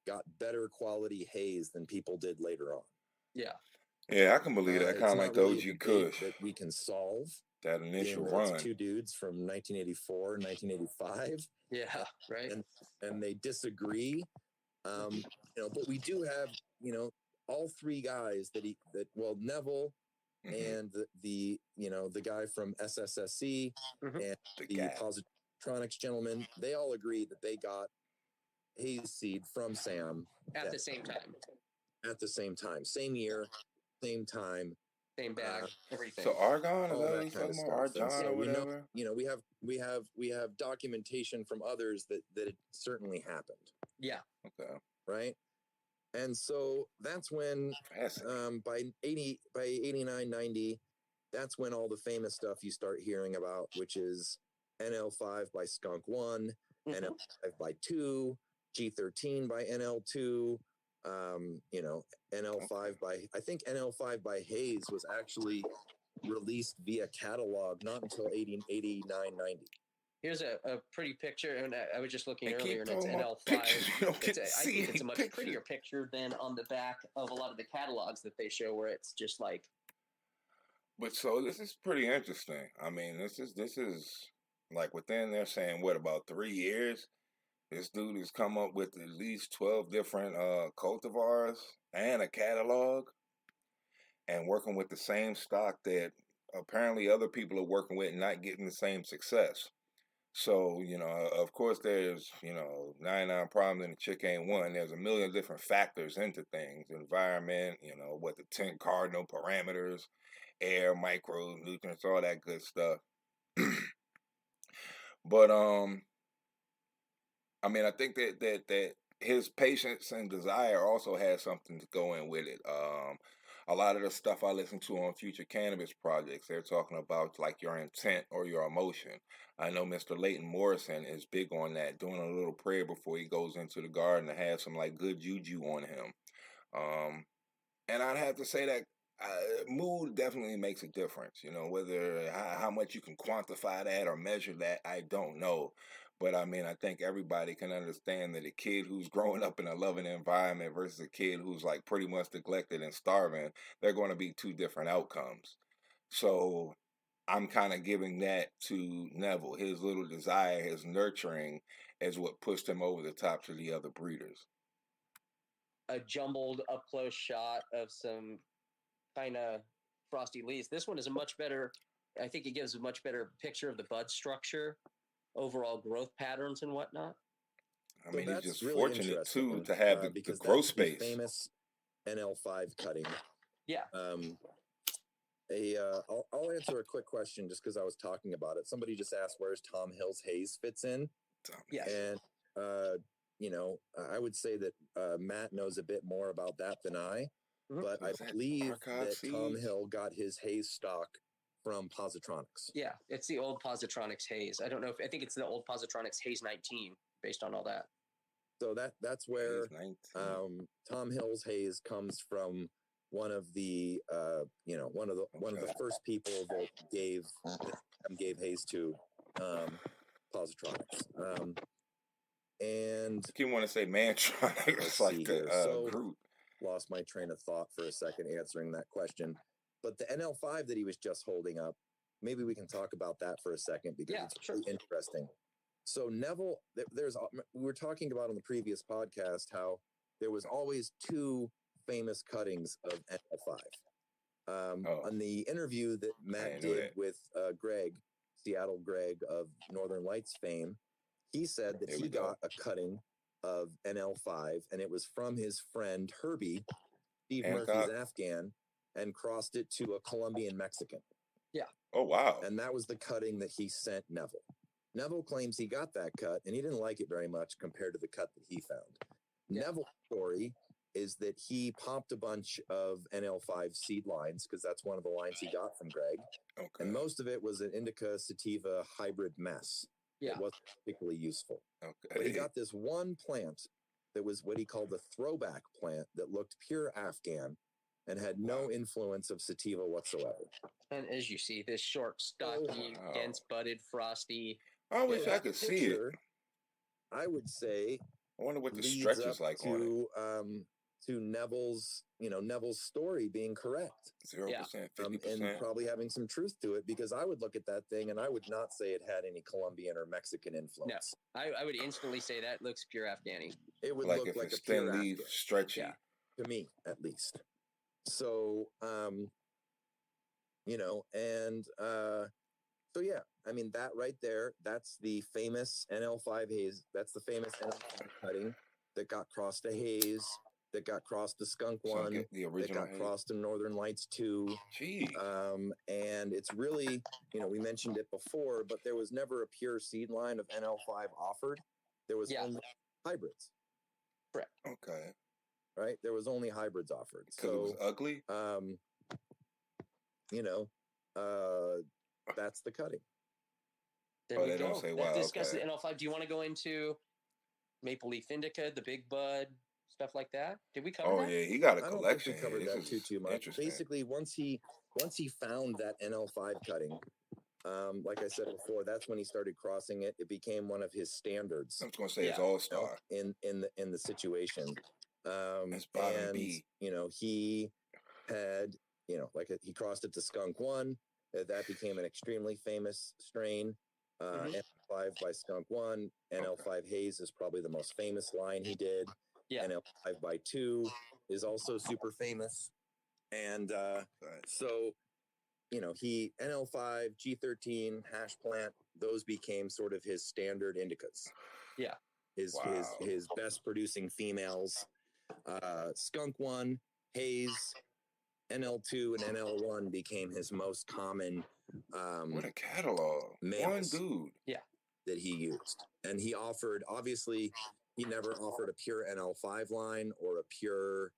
[SPEAKER 4] got better quality haze than people did later on.
[SPEAKER 5] Yeah.
[SPEAKER 1] Yeah, I can believe that. Kind of like the OG Kush.
[SPEAKER 4] That we can solve
[SPEAKER 1] that initial run.
[SPEAKER 4] 2 dudes from 1984 and 1985.
[SPEAKER 5] Yeah, right.
[SPEAKER 4] And they disagree. You know, but we do have, you know, all 3 guys Neville and the guy from SSSC and the Positronics gentleman, they all agreed that they got haze seed from Sam
[SPEAKER 5] at the same time.
[SPEAKER 4] At the same time, same year, same time,
[SPEAKER 5] same bag, everything.
[SPEAKER 1] So argon, all that kind of stuff. Argon or whatever.
[SPEAKER 4] We have documentation from others that it certainly happened.
[SPEAKER 5] Yeah.
[SPEAKER 1] Okay.
[SPEAKER 4] Right. And so that's when by 89, 90, that's when all the famous stuff you start hearing about, which is NL5 by Skunk 1, NL5 by 2, G13 by NL2. NL5 by Hayes was actually released via catalog not until 89, 90.
[SPEAKER 5] Here's a pretty picture, and I was just looking earlier, and it's NL5. I think it's a much prettier picture than on the back of a lot of the catalogs that they show, where it's just like.
[SPEAKER 1] But so this is pretty interesting. I mean, this is like within, they're saying, what, about 3 years? This dude has come up with at least 12 different cultivars and a catalog, and working with the same stock that apparently other people are working with and not getting the same success. So, you know, of course there's, 99 problems and the chick ain't one. There's a million different factors into things. Environment, what the 10 cardinal parameters, air, micronutrients, all that good stuff. But, I mean, I think that his patience and desire also has something to go in with it. A lot of the stuff I listen to on future cannabis projects, they're talking about like your intent or your emotion. I know Mr. Leighton Morrison is big on that, doing a little prayer before he goes into the garden to have some like good juju on him. And I'd have to say that mood definitely makes a difference. Whether how much you can quantify that or measure that, I don't know. But I mean, I think everybody can understand that a kid who's growing up in a loving environment versus a kid who's like pretty much neglected and starving, they're going to be two different outcomes. So I'm kind of giving that to Neville. His little desire, his nurturing is what pushed him over the top to the other breeders.
[SPEAKER 5] A jumbled up close shot of some kind of frosty leaves. This one is a much better, I think it gives a much better picture of the bud structure, overall growth patterns and whatnot.
[SPEAKER 1] I mean, he's just really fortunate too to have the growth space.
[SPEAKER 4] Famous NL5 cutting.
[SPEAKER 5] Yeah.
[SPEAKER 4] I'll answer a quick question just because I was talking about it. Somebody just asked where's Tom Hill's haze fits in.
[SPEAKER 5] Yeah.
[SPEAKER 4] And I would say that Matt knows a bit more about that than I. Mm-hmm. But I believe that Tom Hill got his haze stock from Positronics.
[SPEAKER 5] Yeah, it's the old Positronics haze. I don't know I think it's the old Positronics haze 19 based on all that.
[SPEAKER 4] So that's where Tom Hill's haze comes from. One of the one of the first people that gave haze to Positronics. And
[SPEAKER 1] you want to say Mantronics like the group.
[SPEAKER 4] Lost my train of thought for a second answering that question. But the NL5 that he was just holding up, maybe we can talk about that for a second because it's really interesting. So Neville, we were talking about on the previous podcast how there was always two famous cuttings of NL5. On the interview that Matt did with Greg, Seattle Greg of Northern Lights fame, he said that he got a cutting of NL5 and it was from his friend Herbie, Steve Murphy's Afghan, and crossed it to a Colombian Mexican.
[SPEAKER 5] Yeah.
[SPEAKER 1] Oh, wow.
[SPEAKER 4] And that was the cutting that he sent Neville. Neville claims he got that cut and he didn't like it very much compared to the cut that he found. Yeah. Neville's story is that he popped a bunch of NL5 seed lines because that's one of the lines he got from Greg. Okay. And most of it was an indica sativa hybrid mess.
[SPEAKER 5] Yeah.
[SPEAKER 4] It wasn't particularly useful.
[SPEAKER 1] Okay.
[SPEAKER 4] But he got this one plant that was what he called the throwback plant that looked pure Afghan and had no influence of sativa whatsoever.
[SPEAKER 5] And as you see, this short, stocky, dense budded, frosty.
[SPEAKER 1] I wish I could see it.
[SPEAKER 4] I would say.
[SPEAKER 1] I wonder what the stretch is like on it.
[SPEAKER 4] To Neville's story being correct.
[SPEAKER 1] 0%, 50%.
[SPEAKER 4] And probably having some truth to it, because I would look at that thing and I would not say it had any Colombian or Mexican influence.
[SPEAKER 5] No, I would instantly say that looks pure Afghani.
[SPEAKER 4] It would look like a
[SPEAKER 1] thin leaf, stretchy.
[SPEAKER 5] Yeah.
[SPEAKER 4] To me, at least. So, so yeah, I mean, that right there, that's the famous NL5 haze. That's the famous NL5 cutting that got crossed to haze, that got crossed to skunk one,
[SPEAKER 1] the original
[SPEAKER 4] that got crossed to Northern Lights 2.
[SPEAKER 1] Gee.
[SPEAKER 4] And it's really, we mentioned it before, but there was never a pure seed line of NL5 offered. There was only hybrids.
[SPEAKER 5] Correct.
[SPEAKER 1] Okay.
[SPEAKER 4] Right? There was only hybrids offered.
[SPEAKER 1] Because it was ugly?
[SPEAKER 4] That's the cutting.
[SPEAKER 5] There we go.
[SPEAKER 1] Don't say, wow,
[SPEAKER 5] discuss the NL5. Do you want to go into Maple Leaf Indica, the Big Bud, stuff like that? Did we cover that?
[SPEAKER 1] Oh, yeah. He got a collection.
[SPEAKER 4] I don't think we covered that too much. Basically, once he found that NL5 cutting, like I said before, that's when he started crossing it. It became one of his standards.
[SPEAKER 1] I was going to say it's all-star.
[SPEAKER 4] In the situation.
[SPEAKER 1] That's and, B.
[SPEAKER 4] He had, he crossed it to Skunk 1. That became an extremely famous strain. NL5 by Skunk 1. NL5 Haze is probably the most famous line he did.
[SPEAKER 5] Yeah.
[SPEAKER 4] NL5 by 2 is also super famous. And so, NL5, G13, Hash Plant, those became sort of his standard indicas.
[SPEAKER 5] Yeah.
[SPEAKER 4] His best producing females. Skunk 1, Haze, NL2, and NL1 became his most common.
[SPEAKER 1] What a catalog! One dude,
[SPEAKER 4] that he used, and he offered. Obviously, he never offered a pure NL5 line or a pure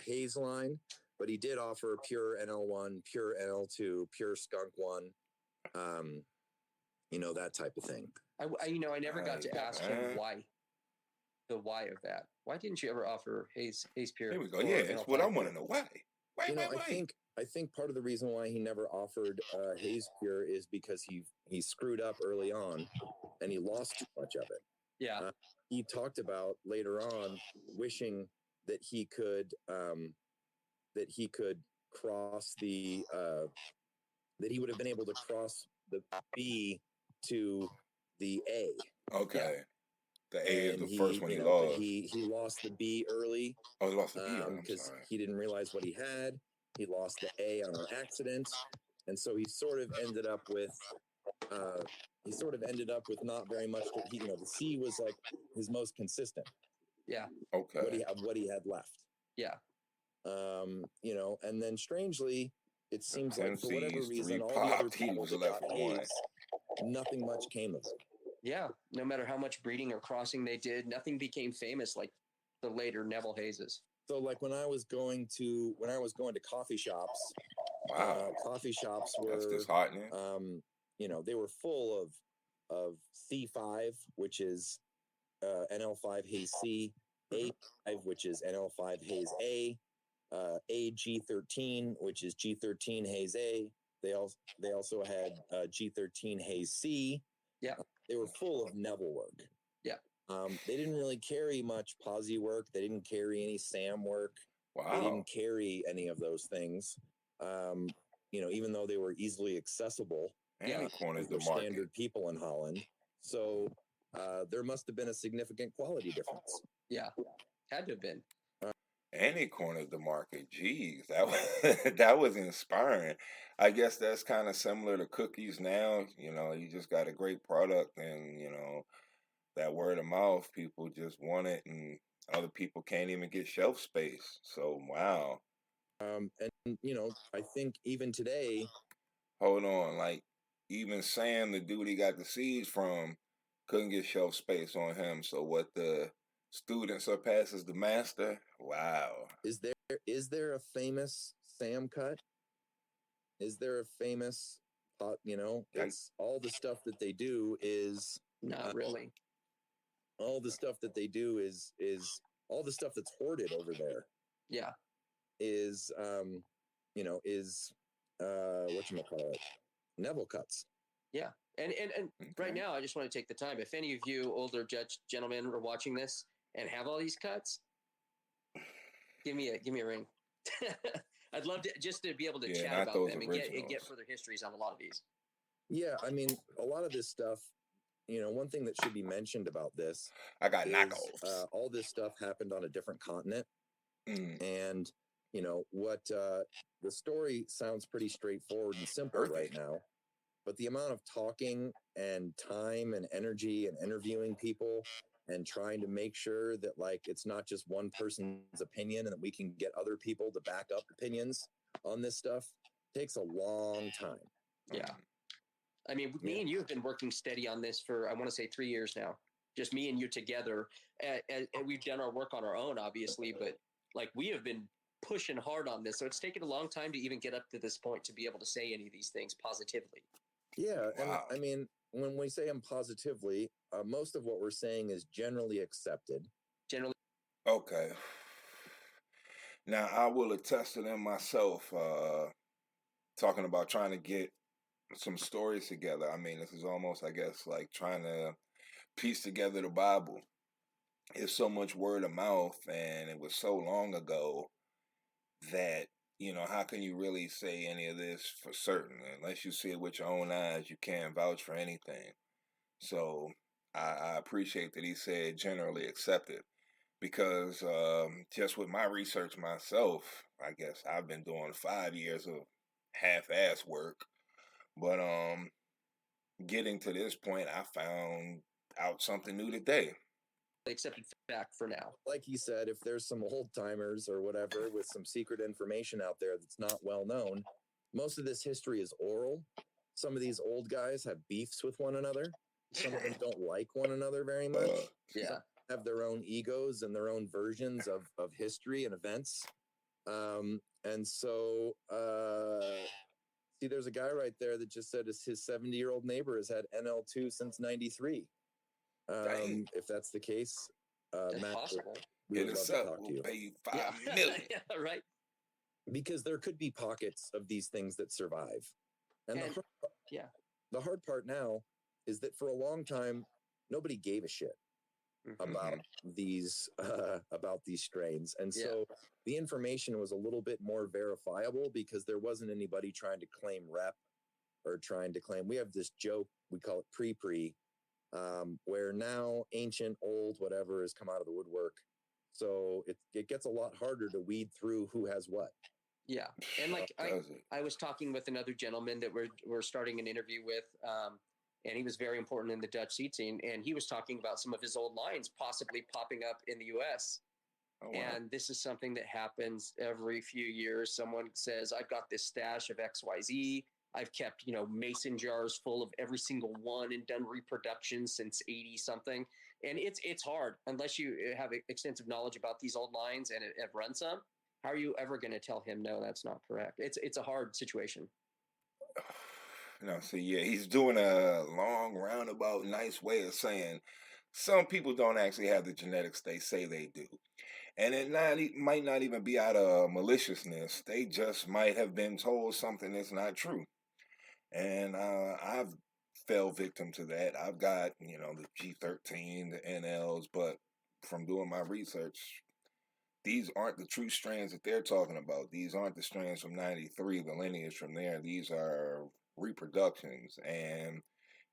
[SPEAKER 4] Haze line, but he did offer pure NL1, pure NL2, pure Skunk 1. That type of thing.
[SPEAKER 5] I never got to ask him why. The why of that. Why didn't you ever offer Haze pure?
[SPEAKER 1] There we go. Yeah, that's what I want to know. Why?
[SPEAKER 4] I think I think part of the reason why he never offered Haze Cure is because he screwed up early on and he lost too much of it.
[SPEAKER 5] Yeah.
[SPEAKER 4] He talked about later on wishing that he could cross the that he would have been able to cross the B to the A.
[SPEAKER 1] Okay.
[SPEAKER 4] Yeah.
[SPEAKER 1] The A
[SPEAKER 4] and
[SPEAKER 1] is the first one he lost.
[SPEAKER 4] He lost the B early.
[SPEAKER 1] Oh, he lost the B
[SPEAKER 4] because he didn't realize what he had. He lost the A on an accident, and so he sort of ended up with not very much. The C was like his most consistent.
[SPEAKER 5] Yeah.
[SPEAKER 1] Okay.
[SPEAKER 4] What he had left.
[SPEAKER 5] Yeah.
[SPEAKER 4] And then strangely, it seems like for whatever reason, all the other people
[SPEAKER 1] was left with one.
[SPEAKER 4] Nothing much came of it.
[SPEAKER 5] Yeah, no matter how much breeding or crossing they did, nothing became famous like the later Neville Hazes.
[SPEAKER 4] So, like when I was going to coffee shops, coffee shops were
[SPEAKER 1] that's disheartening.
[SPEAKER 4] They were full of C5, which is NL5 Haze C, A5, which is NL5 Haze A, AG13, which is G13 Haze A. They also had G13 Haze C.
[SPEAKER 5] Yeah.
[SPEAKER 4] They were full of Neville work.
[SPEAKER 5] Yeah.
[SPEAKER 4] They didn't really carry much Posse work. They didn't carry any Sam work.
[SPEAKER 1] Wow.
[SPEAKER 4] They didn't carry any of those things. Even though they were easily accessible.
[SPEAKER 1] And corners the
[SPEAKER 4] market. Standard people in Holland. So there must have been a significant quality difference.
[SPEAKER 5] Yeah. Had to have been.
[SPEAKER 1] And he cornered the market. Jeez, that was inspiring. I guess that's kind of similar to cookies now. You just got a great product and, that word of mouth, people just want it and other people can't even get shelf space. So, wow.
[SPEAKER 4] I think even today.
[SPEAKER 1] Hold on. Like, even Sam, the dude he got the seeds from, couldn't get shelf space on him. So what the student surpasses the master? Wow.
[SPEAKER 4] Is there a famous Sam cut? Is there a famous it's all the stuff that they do is
[SPEAKER 5] not really.
[SPEAKER 4] All the stuff that they do is all the stuff that's hoarded over there.
[SPEAKER 5] Yeah.
[SPEAKER 4] Is whatchamacallit, Neville cuts.
[SPEAKER 5] Yeah. And right now, I just want to take the time. If any of you older gentlemen are watching this and have all these cuts, give me a ring. I'd love to be able to chat about them and get further histories on a lot of these.
[SPEAKER 4] Yeah, I mean, a lot of this stuff. One thing that should be mentioned about this,
[SPEAKER 1] I got knockoffs.
[SPEAKER 4] All this stuff happened on a different continent, and what the story sounds pretty straightforward and simple right now. But the amount of talking and time and energy and interviewing people and trying to make sure that it's not just one person's opinion and that we can get other people to back up opinions on this stuff takes a long time.
[SPEAKER 5] Yeah. I mean, me and you have been working steady on this for, I want to say 3 years now, just me and you together. And we've done our work on our own, obviously, but we have been pushing hard on this. So it's taken a long time to even get up to this point to be able to say any of these things positively.
[SPEAKER 4] Yeah.
[SPEAKER 1] Wow.
[SPEAKER 4] And I mean, when we say them positively, most of what we're saying is generally accepted.
[SPEAKER 5] Generally.
[SPEAKER 1] Okay. Now, I will attest to them myself, talking about trying to get some stories together. I mean, this is almost, I guess, like trying to piece together the Bible. It's so much word of mouth, and it was so long ago that, how can you really say any of this for certain? Unless you see it with your own eyes, you can't vouch for anything. So I appreciate that he said generally accepted, because just with my research myself, I guess I've been doing 5 years of half-ass work. But getting to this point, I found out something new today.
[SPEAKER 5] Accepted fact for now.
[SPEAKER 4] Like he said, if there's some old timers or whatever with some secret information out there that's not well known, most of this history is oral. Some of these old guys have beefs with one another. Some of them don't like one another very much.
[SPEAKER 5] Yeah.
[SPEAKER 4] Have their own egos and their own versions of history and events. And so, see, there's a guy right there that just said his 70-year-old neighbor has had NL2 since 93. If that's the case,
[SPEAKER 5] that's
[SPEAKER 4] Matt,
[SPEAKER 5] possible.
[SPEAKER 4] We would love to talk to you.
[SPEAKER 1] Pay you $5 million.
[SPEAKER 5] Yeah, right.
[SPEAKER 4] because there could be pockets of these things that survive. And the hard part now is that for a long time, nobody gave a shit about these strains. And so the information was a little bit more verifiable because there wasn't anybody trying to claim rep or trying to claim. We have this joke, we call it pre-pre, where now ancient, old, whatever has come out of the woodwork. So it gets a lot harder to weed through who has what.
[SPEAKER 5] Yeah. And like I was talking with another gentleman that we're starting an interview with, and he was very important in the Dutch seed scene, and he was talking about some of his old lines possibly popping up in the US. Oh, wow. And this is something that happens every few years. Someone says, I've got this stash of XYZ. I've kept, mason jars full of every single one and done reproduction since 80 something. And it's hard unless you have extensive knowledge about these old lines and have run some. How are you ever going to tell him, no, that's not correct? It's a hard situation.
[SPEAKER 1] No, see, yeah, he's doing a long, roundabout, nice way of saying some people don't actually have the genetics they say they do. And it might not even be out of maliciousness. They just might have been told something that's not true. And I've fell victim to that. I've got, the G13, the NLs, but from doing my research, these aren't the true strands that they're talking about. These aren't the strands from 93, the lineage from there. These are reproductions. And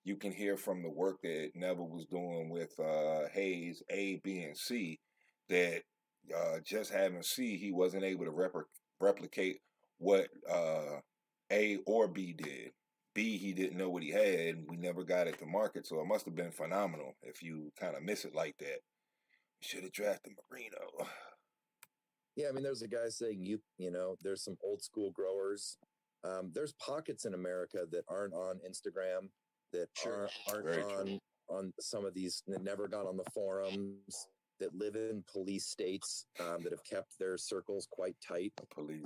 [SPEAKER 1] you can hear from the work that Neville was doing with Hayes, A, B, and C, that just having C, he wasn't able to replicate what A or B did. B, he didn't know what he had. We never got it to market, so it must have been phenomenal if you kind of miss it like that. You should have drafted Marino.
[SPEAKER 4] Yeah, I mean, there's a guy saying, there's some old school growers. There's pockets in America that aren't on Instagram, that aren't on some of these, that never got on the forums, that live in police states, that have kept their circles quite tight.
[SPEAKER 1] Police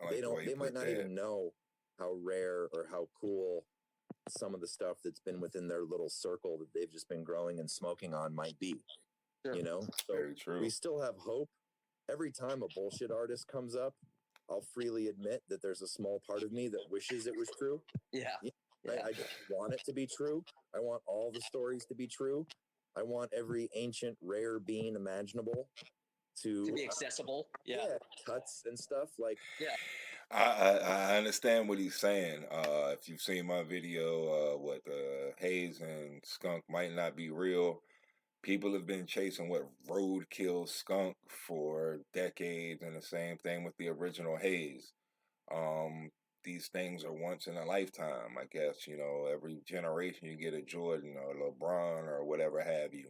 [SPEAKER 4] they might not even know how rare or how cool some of the stuff that's been within their little circle that they've just been growing and smoking on might be. Sure. So very true. We still have hope. Every time a bullshit artist comes up, I'll freely admit that there's a small part of me that wishes it was true.
[SPEAKER 5] Yeah.
[SPEAKER 4] I just want it to be true. I want all the stories to be true. I want every ancient rare bean imaginable to
[SPEAKER 5] be accessible.
[SPEAKER 4] Cuts and stuff like.
[SPEAKER 5] Yeah.
[SPEAKER 1] I understand what he's saying. If you've seen my video, Hayes and Skunk might not be real. People have been chasing roadkill skunk for decades, and the same thing with the original Hayes. These things are once in a lifetime, I guess. Every generation you get a Jordan or LeBron or whatever have you.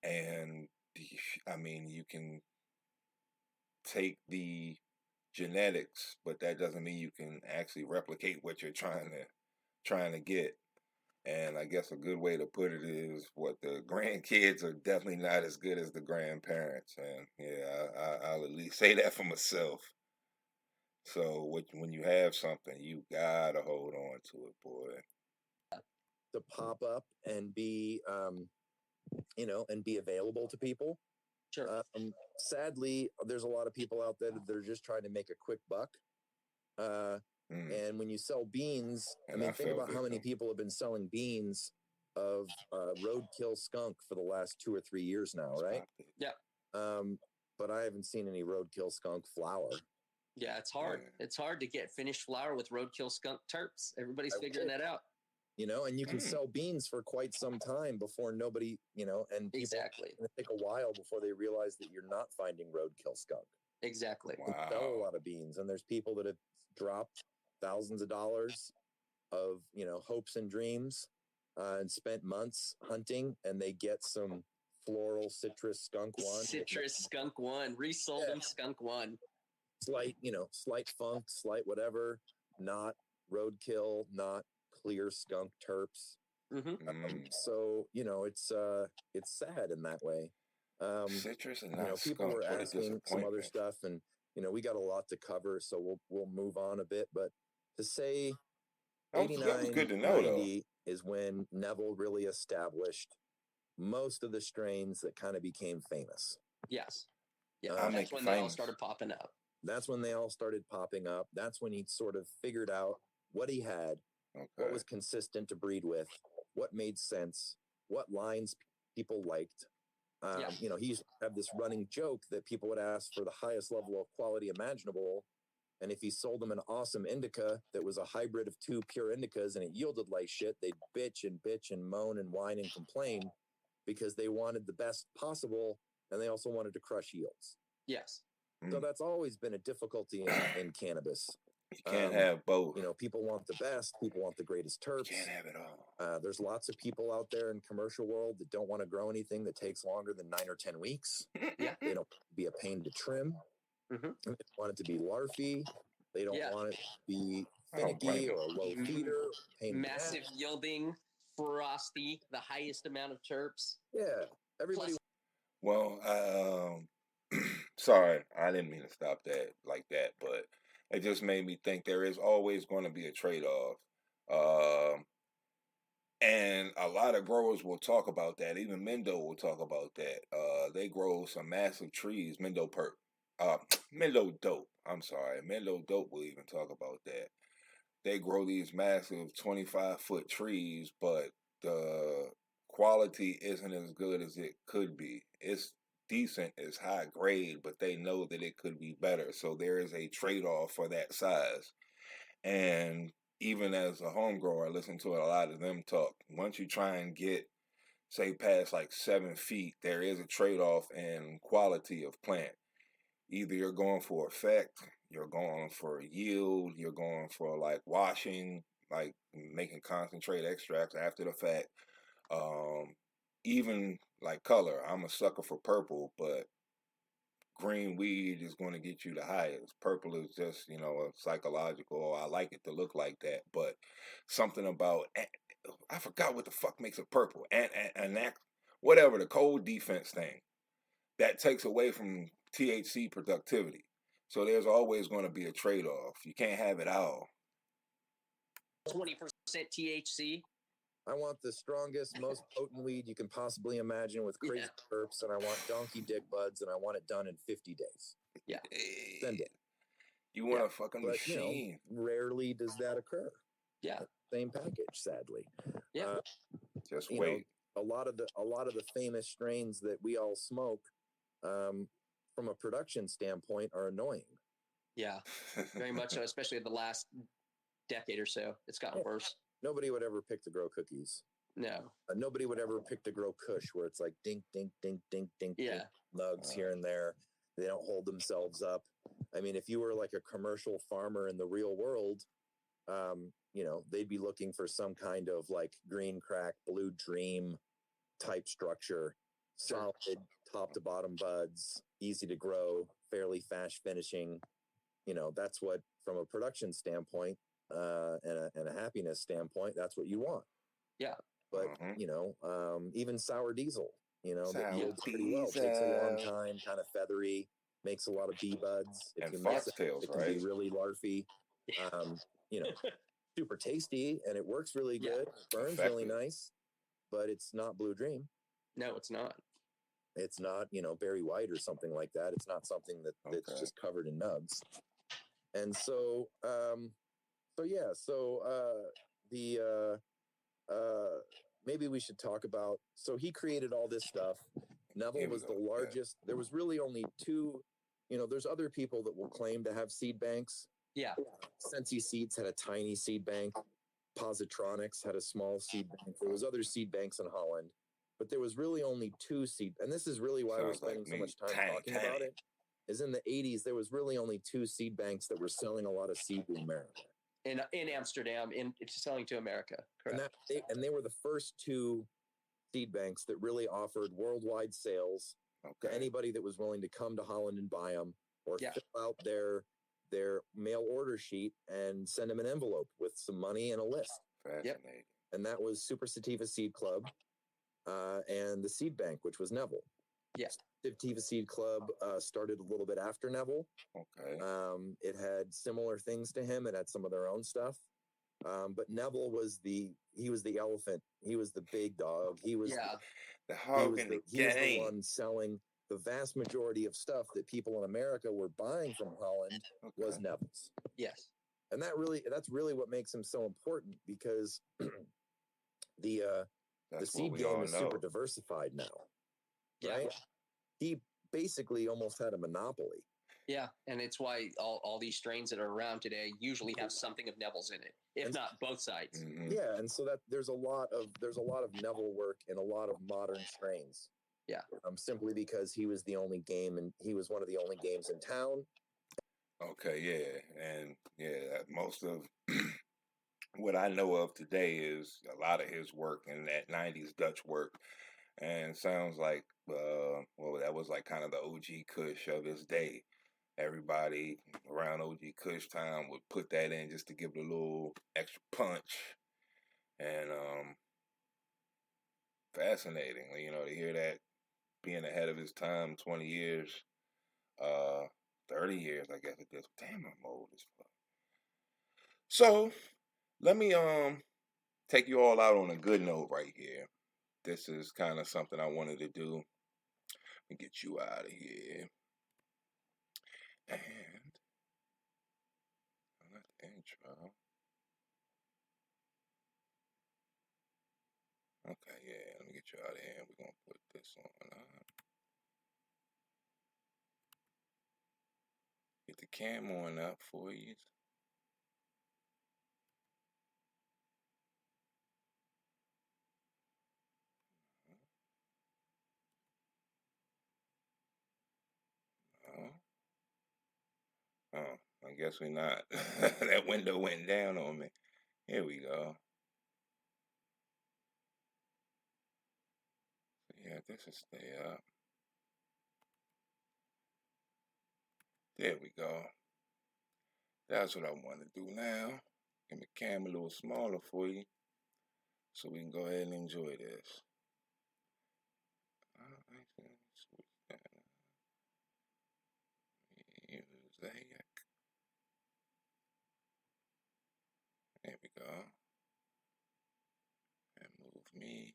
[SPEAKER 1] And I mean, you can take the genetics, but that doesn't mean you can actually replicate what you're trying to get. And I guess a good way to put it is the grandkids are definitely not as good as the grandparents. And yeah, I'll at least say that for myself. So when you have something, you gotta hold on to it, boy.
[SPEAKER 4] To pop up and be, and be available to people.
[SPEAKER 5] Sure.
[SPEAKER 4] Sadly, there's a lot of people out there that are just trying to make a quick buck. And when you sell beans, think about how many people have been selling beans of roadkill skunk for the last 2 or 3 years now, right?
[SPEAKER 5] Yeah.
[SPEAKER 4] But I haven't seen any roadkill skunk flower.
[SPEAKER 5] Yeah, it's hard. Yeah. It's hard to get finished flower with roadkill skunk terps. Everybody's figuring that out.
[SPEAKER 4] And you can sell beans for quite some time before nobody, and
[SPEAKER 5] exactly.
[SPEAKER 4] It's going to take a while before they realize that you're not finding roadkill skunk.
[SPEAKER 5] Exactly.
[SPEAKER 4] Wow. You sell a lot of beans, and there's people that have dropped thousands of dollars of, hopes and dreams, and spent months hunting, and they get some floral citrus skunk one.
[SPEAKER 5] Skunk one. Resold them skunk one.
[SPEAKER 4] Slight funk, slight whatever, not roadkill, not clear skunk terps. So, it's sad in that way.
[SPEAKER 1] Citrus and not
[SPEAKER 4] people
[SPEAKER 1] skunk.
[SPEAKER 4] were asking some other stuff, and we got a lot to cover, so we'll move on a bit. But to say 89, good to know, 90 is when Neville really established most of the strains that kind of became famous.
[SPEAKER 5] Yes. Yeah, that's when they all started popping up.
[SPEAKER 4] That's when they all started popping up. That's when he sort of figured out what he had, what was consistent to breed with, what made sense, what lines people liked. You know, he used to have this running joke that people would ask for the highest level of quality imaginable. And if he sold them an awesome indica that was a hybrid of 2 pure indicas and it yielded like shit, they'd bitch and moan and whine and complain because they wanted the best possible and they also wanted to crush yields.
[SPEAKER 5] Yes.
[SPEAKER 4] So that's always been a difficulty in cannabis.
[SPEAKER 1] You can't have both.
[SPEAKER 4] You know, people want the best. People want the greatest terps.
[SPEAKER 1] You can't have it all.
[SPEAKER 4] There's lots of people out there in commercial world that don't want to grow anything that takes longer than 9 or 10 weeks.
[SPEAKER 5] Yeah.
[SPEAKER 4] They don't be a pain to trim.
[SPEAKER 5] Mm-hmm.
[SPEAKER 4] They want it to be larfy. They don't want it to be finicky or a low feeder.
[SPEAKER 5] Massive yielding, frosty, the highest amount of terps.
[SPEAKER 4] Yeah. Everybody.
[SPEAKER 1] Well, sorry, I didn't mean to stop that like that, but it just made me think there is always going to be a trade-off. And a lot of growers will talk about that. Even Mendo will talk about that. They grow some massive trees, Mendo Dope. I'm sorry. Mendo Dope will even talk about that. They grow these massive 25-foot trees, but the quality isn't as good as it could be. It's decent, it's high grade, but they know that it could be better. So there is a trade-off for that size. And even as a home grower, I listen to a lot of them talk. Once you try and get, say, past like 7 feet, there is a trade-off in quality of plant. Either you're going for effect, you're going for yield, you're going for like washing, like making concentrate extracts after the fact. Even like color, I'm a sucker for purple, but green weed is going to get you the highest. Purple is just, you know, a psychological, I like it to look like that, but something about, I forgot what the fuck makes it purple, and that, whatever, the cold defense thing, that takes away from THC productivity. So there's always going to be a trade-off. You can't have it all.
[SPEAKER 5] 20% THC.
[SPEAKER 4] I want the strongest, most potent weed you can possibly imagine with crazy terps, and I want donkey dick buds, and I want it done in 50 days.
[SPEAKER 5] Yeah.
[SPEAKER 4] Send it.
[SPEAKER 1] You want a fucking machine.
[SPEAKER 4] You know, rarely does that occur.
[SPEAKER 5] Yeah.
[SPEAKER 4] Same package, sadly.
[SPEAKER 5] Yeah.
[SPEAKER 1] Just wait.
[SPEAKER 4] Know, a lot of the famous strains that we all smoke, from a production standpoint, are annoying.
[SPEAKER 5] Yeah, very much so, especially the last decade or so. It's gotten worse.
[SPEAKER 4] Nobody would ever pick to grow cookies.
[SPEAKER 5] No.
[SPEAKER 4] Nobody would ever pick to grow kush, where it's like dink, dink, dink, dink, dink,
[SPEAKER 5] yeah.
[SPEAKER 4] dink, nugs here and there. They don't hold themselves up. I mean, if you were like a commercial farmer in the real world, you know, they'd be looking for some kind of like green crack, blue dream type structure, solid top to bottom buds, easy to grow, fairly fast finishing. You know, that's what, from a production standpoint, and a happiness standpoint, that's what you want.
[SPEAKER 5] Yeah.
[SPEAKER 4] But, you know, even sour diesel, you know, that yields pretty well. Takes a long time, kind of feathery, makes a lot of bee buds. If you mix it can be really larfy. You know, super tasty, and it works really good. Burns really nice, but it's not Blue Dream.
[SPEAKER 5] No, it's not.
[SPEAKER 4] It's not, you know, Berry White or something like that. It's not something that's just covered in nugs. And so, maybe we should talk about, so he created all this stuff. Neville was the largest. There was really only 2, you know, there's other people that will claim to have seed banks.
[SPEAKER 5] Yeah.
[SPEAKER 4] Sensi Seeds had a tiny seed bank. Positronics had a small seed bank. There was other seed banks in Holland, but there was really only 2 seed. And this is really why we're spending so much time talking about it. Is in the 80s, there was really only 2 seed banks that were selling a lot of seed in America.
[SPEAKER 5] In Amsterdam, it's selling to America. Correct.
[SPEAKER 4] And they were the first 2 seed banks that really offered worldwide sales to anybody that was willing to come to Holland and buy them, or fill out their mail order sheet and send them an envelope with some money and a list.
[SPEAKER 1] Fascinating.
[SPEAKER 4] And that was Super Sativa Seed Club and the Seed Bank, which was Neville.
[SPEAKER 5] Yes.
[SPEAKER 4] Sativa Seed Club started a little bit after Neville.
[SPEAKER 1] Okay.
[SPEAKER 4] It had similar things to him. It had some of their own stuff. But Neville was the elephant. He was the big dog. He was
[SPEAKER 1] the hog in the game.
[SPEAKER 4] He was the one selling. the vast majority of stuff that people in America were buying from Holland was Neville's.
[SPEAKER 5] Yes.
[SPEAKER 4] And that's really what makes him so important, because the seed game is super diversified now. Right? He basically almost had a monopoly.
[SPEAKER 5] Yeah, and it's why all these strains that are around today usually have something of Neville's in it, if not both sides.
[SPEAKER 1] Mm-hmm.
[SPEAKER 4] Yeah, and so that there's a lot of Neville work in a lot of modern strains.
[SPEAKER 5] Yeah.
[SPEAKER 4] Simply because he was the only game, and he was one of the only games in town.
[SPEAKER 1] Okay, yeah, and yeah, most of what I know of today is a lot of his work in that '90s Dutch work, and sounds like that was like kind of the OG Kush of his day. Everybody around OG Kush time would put that in just to give it a little extra punch. And fascinating, to hear that, being ahead of his time, 20 years, 30 years, I guess it is. Damn, I'm old as fuck. So let me take you all out on a good note right here. This is kind of something I wanted to do. Let me get you out of here. And intro. Okay, yeah, let me get you out of here. We're going to put this on. Get the cam on up for you. Oh, I guess we're not. That window went down on me. Here we go. Yeah, this will stay up. There we go. That's what I want to do now. Get the cam a little smaller for you, so we can go ahead and enjoy this. There we go. And move me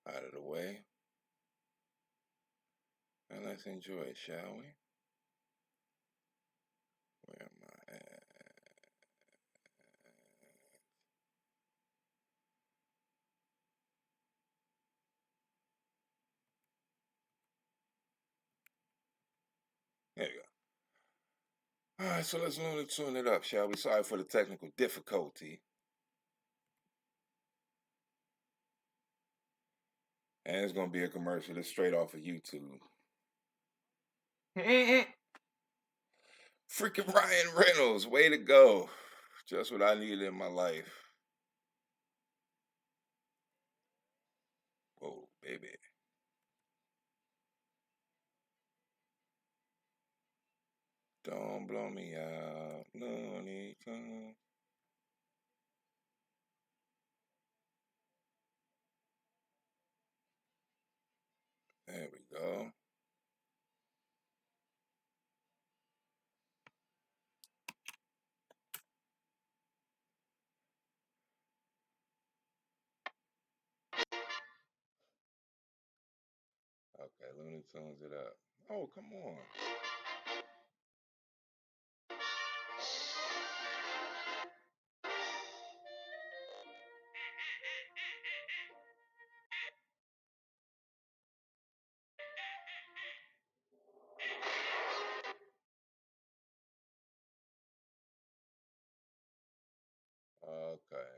[SPEAKER 1] out of the way. And let's enjoy it, shall we? Where am I at? There you go. All right, so let's tune it up, shall we? Sorry for the technical difficulty. And it's going to be a commercial that's straight off of YouTube. Freaking Ryan Reynolds, way to go. Just what I needed in my life. Whoa, baby. Don't blow me out. No need to. There we go. Okay, Looney Tunes it up. Oh, come on. Okay,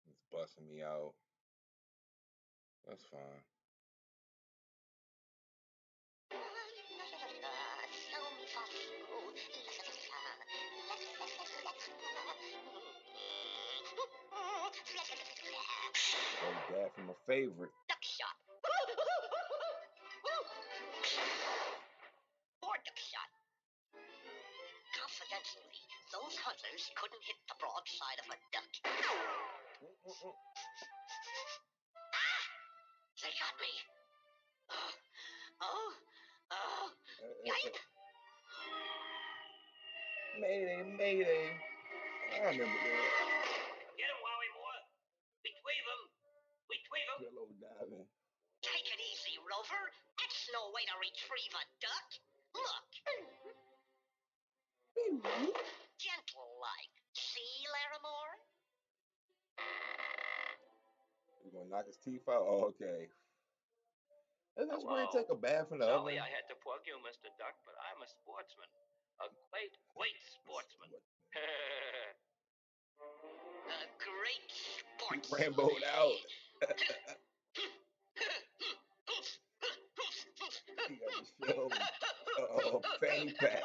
[SPEAKER 1] it's busting me out. That's fine. Oh, Dad from a favorite.
[SPEAKER 3] Duck shot. More duck shot. Confidentially, those hunters couldn't hit the broadside of a duck. Ah! They got me. Yipe.
[SPEAKER 1] Mayday, mayday. I remember that.
[SPEAKER 3] Get him, Wowie boy. Retrieve him.
[SPEAKER 1] Pillow diving.
[SPEAKER 3] Take it easy, Rover. That's no way to retrieve a duck. Look. Gentle like. See, Larimore?
[SPEAKER 1] You gonna knock his teeth out? Oh, okay. That's where you take a bath in the oven.
[SPEAKER 6] Sorry I had to plug you, Mr. Duck, but I'm a sportsman. A great sportsman.
[SPEAKER 3] A great sportsman.
[SPEAKER 1] Rambo'd out. He got the shell. Fanny pack.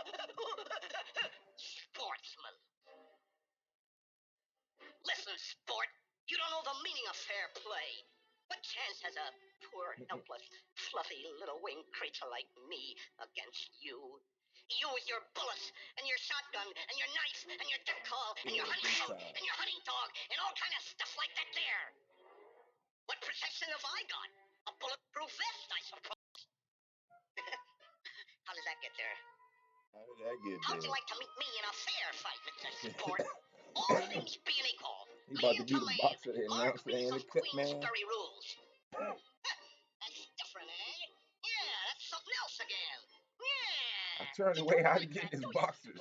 [SPEAKER 3] Sportsman. Listen, sport. You don't know the meaning of fair play. What chance has a poor, helpless, fluffy little winged creature like me against you? You with your bullets and your shotgun and your knife and your duck call and your hunting coat and your hunting dog and all kind of stuff like that there. What protection have I got? A bulletproof vest, I suppose. How did that get there?
[SPEAKER 1] How did that get there?
[SPEAKER 3] How'd you like to meet me in a fair fight, Mr. Sport? All things being equal.
[SPEAKER 1] He about to be the boxer that announced the end of cut, man.
[SPEAKER 3] Rules. That's different, eh? Yeah, that's something else again. Yeah.
[SPEAKER 1] I turned away. How to get his boxers?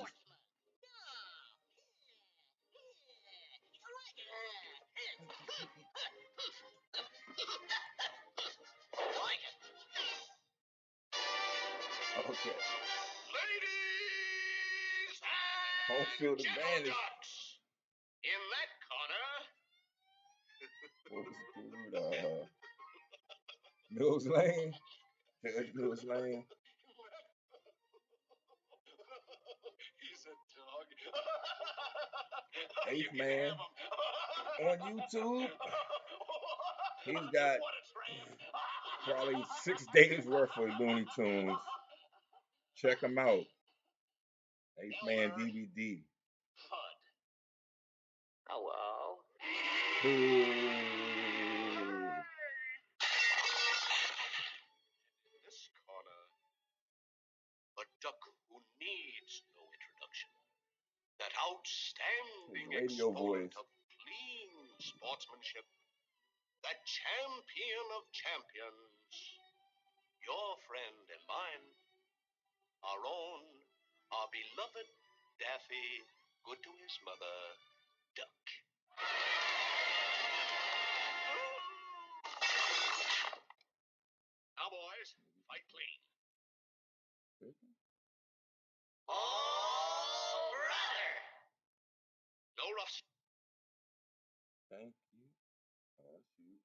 [SPEAKER 1] Okay.
[SPEAKER 6] Ladies
[SPEAKER 1] Home field
[SPEAKER 6] and
[SPEAKER 1] advantage.
[SPEAKER 6] ducks, in that corner.
[SPEAKER 1] What was good? Mills Lane. There's Mills Lane.
[SPEAKER 6] He's a dog.
[SPEAKER 1] Eighth Man on YouTube. He's got probably 6 days worth of Looney Tunes. Check him out. Eighth Man DVD.
[SPEAKER 6] Hello. This corner, a duck who needs no introduction. That outstanding
[SPEAKER 1] radio voice
[SPEAKER 6] of clean sportsmanship. That champion of champions. Your friend and mine. Our own, our beloved Daffy, good to his mother, Duck. Now, boys, fight clean.
[SPEAKER 3] Oh, brother!
[SPEAKER 6] No rough.
[SPEAKER 1] Thank you. Oh, shoot.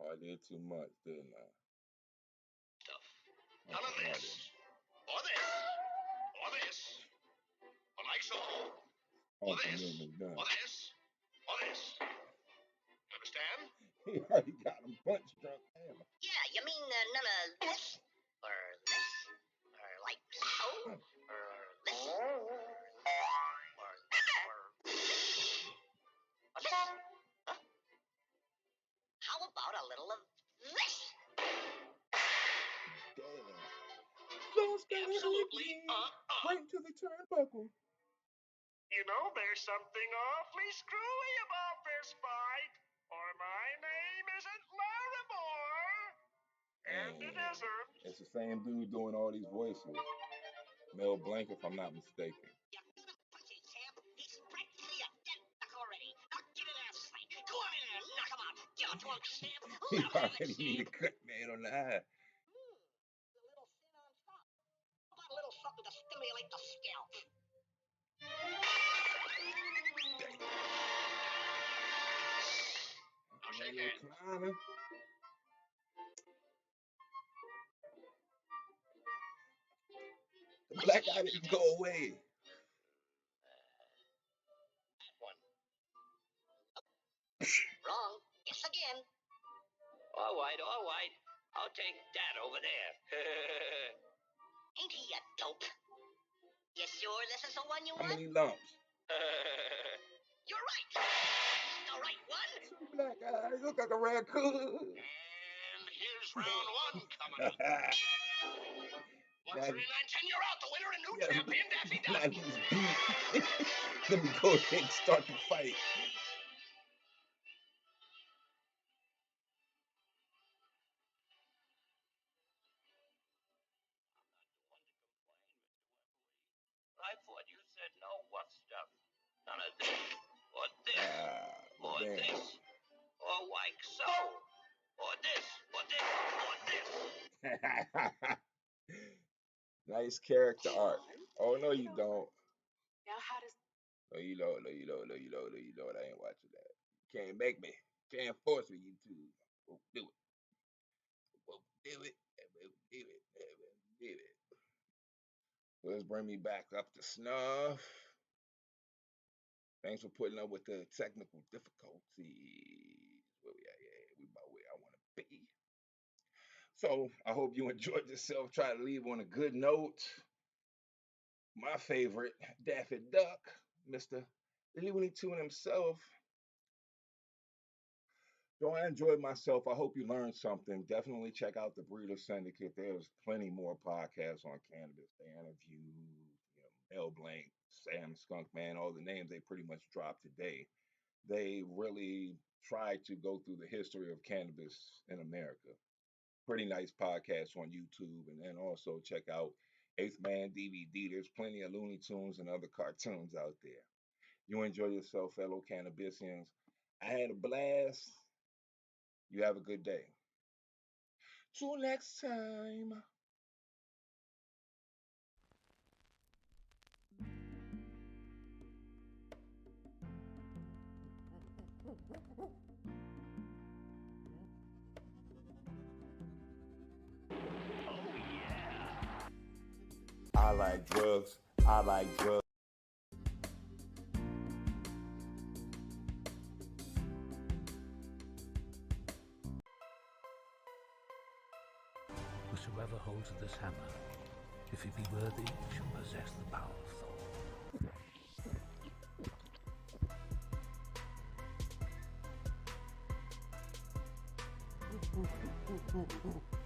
[SPEAKER 1] Oh, I did too much, didn't I?
[SPEAKER 6] Stuff. None of this. Or this. Or this. Or like so. Or this. Or this. Or this. Understand?
[SPEAKER 1] He already got him punch drunk.
[SPEAKER 3] Yeah, you mean none of this? Or this? Or like so? Or this? Or this? Huh? How about a little of this?
[SPEAKER 1] Damn.
[SPEAKER 6] Absolutely.
[SPEAKER 1] Right to the turnbuckle.
[SPEAKER 6] You know, there's something awfully screwy about this fight. Or my name isn't Larimore. And it isn't.
[SPEAKER 1] It's the same dude doing all these voices. Mel Blanc, if I'm not mistaken.
[SPEAKER 3] He's practically a dead duck already. Now get in that fight. Go on in there, knock him out. Give it to him, Sam.
[SPEAKER 1] He already need a cut man on the eye.
[SPEAKER 3] A little thin on top. How about a little something to stimulate the scalp?
[SPEAKER 6] I'll shake hands.
[SPEAKER 1] The black eye didn't go away.
[SPEAKER 6] One.
[SPEAKER 3] Wrong. Guess again.
[SPEAKER 6] All right. I'll take that over there.
[SPEAKER 3] Ain't he a dope? You sure this is the one you
[SPEAKER 1] How
[SPEAKER 3] want?
[SPEAKER 1] many lumps?
[SPEAKER 3] You're right. It's the right one.
[SPEAKER 1] Two black eyes. Look like a raccoon.
[SPEAKER 6] And here's round one coming up. 1, 3, 9, 10, you're out. The winner and new champion, Daffy Duck.
[SPEAKER 1] Let me go ahead and start the fight.
[SPEAKER 6] or this, or this, or like so, or this, or this, or this.
[SPEAKER 1] Nice character arc. Oh, no, you don't.
[SPEAKER 7] Now, how does...
[SPEAKER 1] No, you don't. No, you don't. No, you don't. No, you don't. I ain't watching that. Can't make me. Can't force me, YouTube. Won't do it. Won't do it. Won't do it. Won't do it. So let's bring me back up to snuff. Thanks for putting up with the technical difficulties. Where we at? Yeah, we about where I want to be. So I hope you enjoyed yourself. Try to leave on a good note. My favorite, Daffy Duck, Mr. Looney Tune himself. So I enjoyed myself. I hope you learned something. Definitely check out the Breeders Syndicate. There's plenty more podcasts on cannabis. They interview, Mel Blanc, Sam Skunk Man, all the names they pretty much dropped today. They really tried to go through the history of cannabis in America. Pretty nice podcast on YouTube. And then also check out Eighth Man DVD. There's plenty of Looney Tunes and other cartoons out there. You enjoy yourself, fellow Cannabisians. I had a blast. You have a good day. Till next time. I like drugs. I like drugs.
[SPEAKER 2] Whosoever holds this hammer, if he be worthy, shall possess the power of Thor.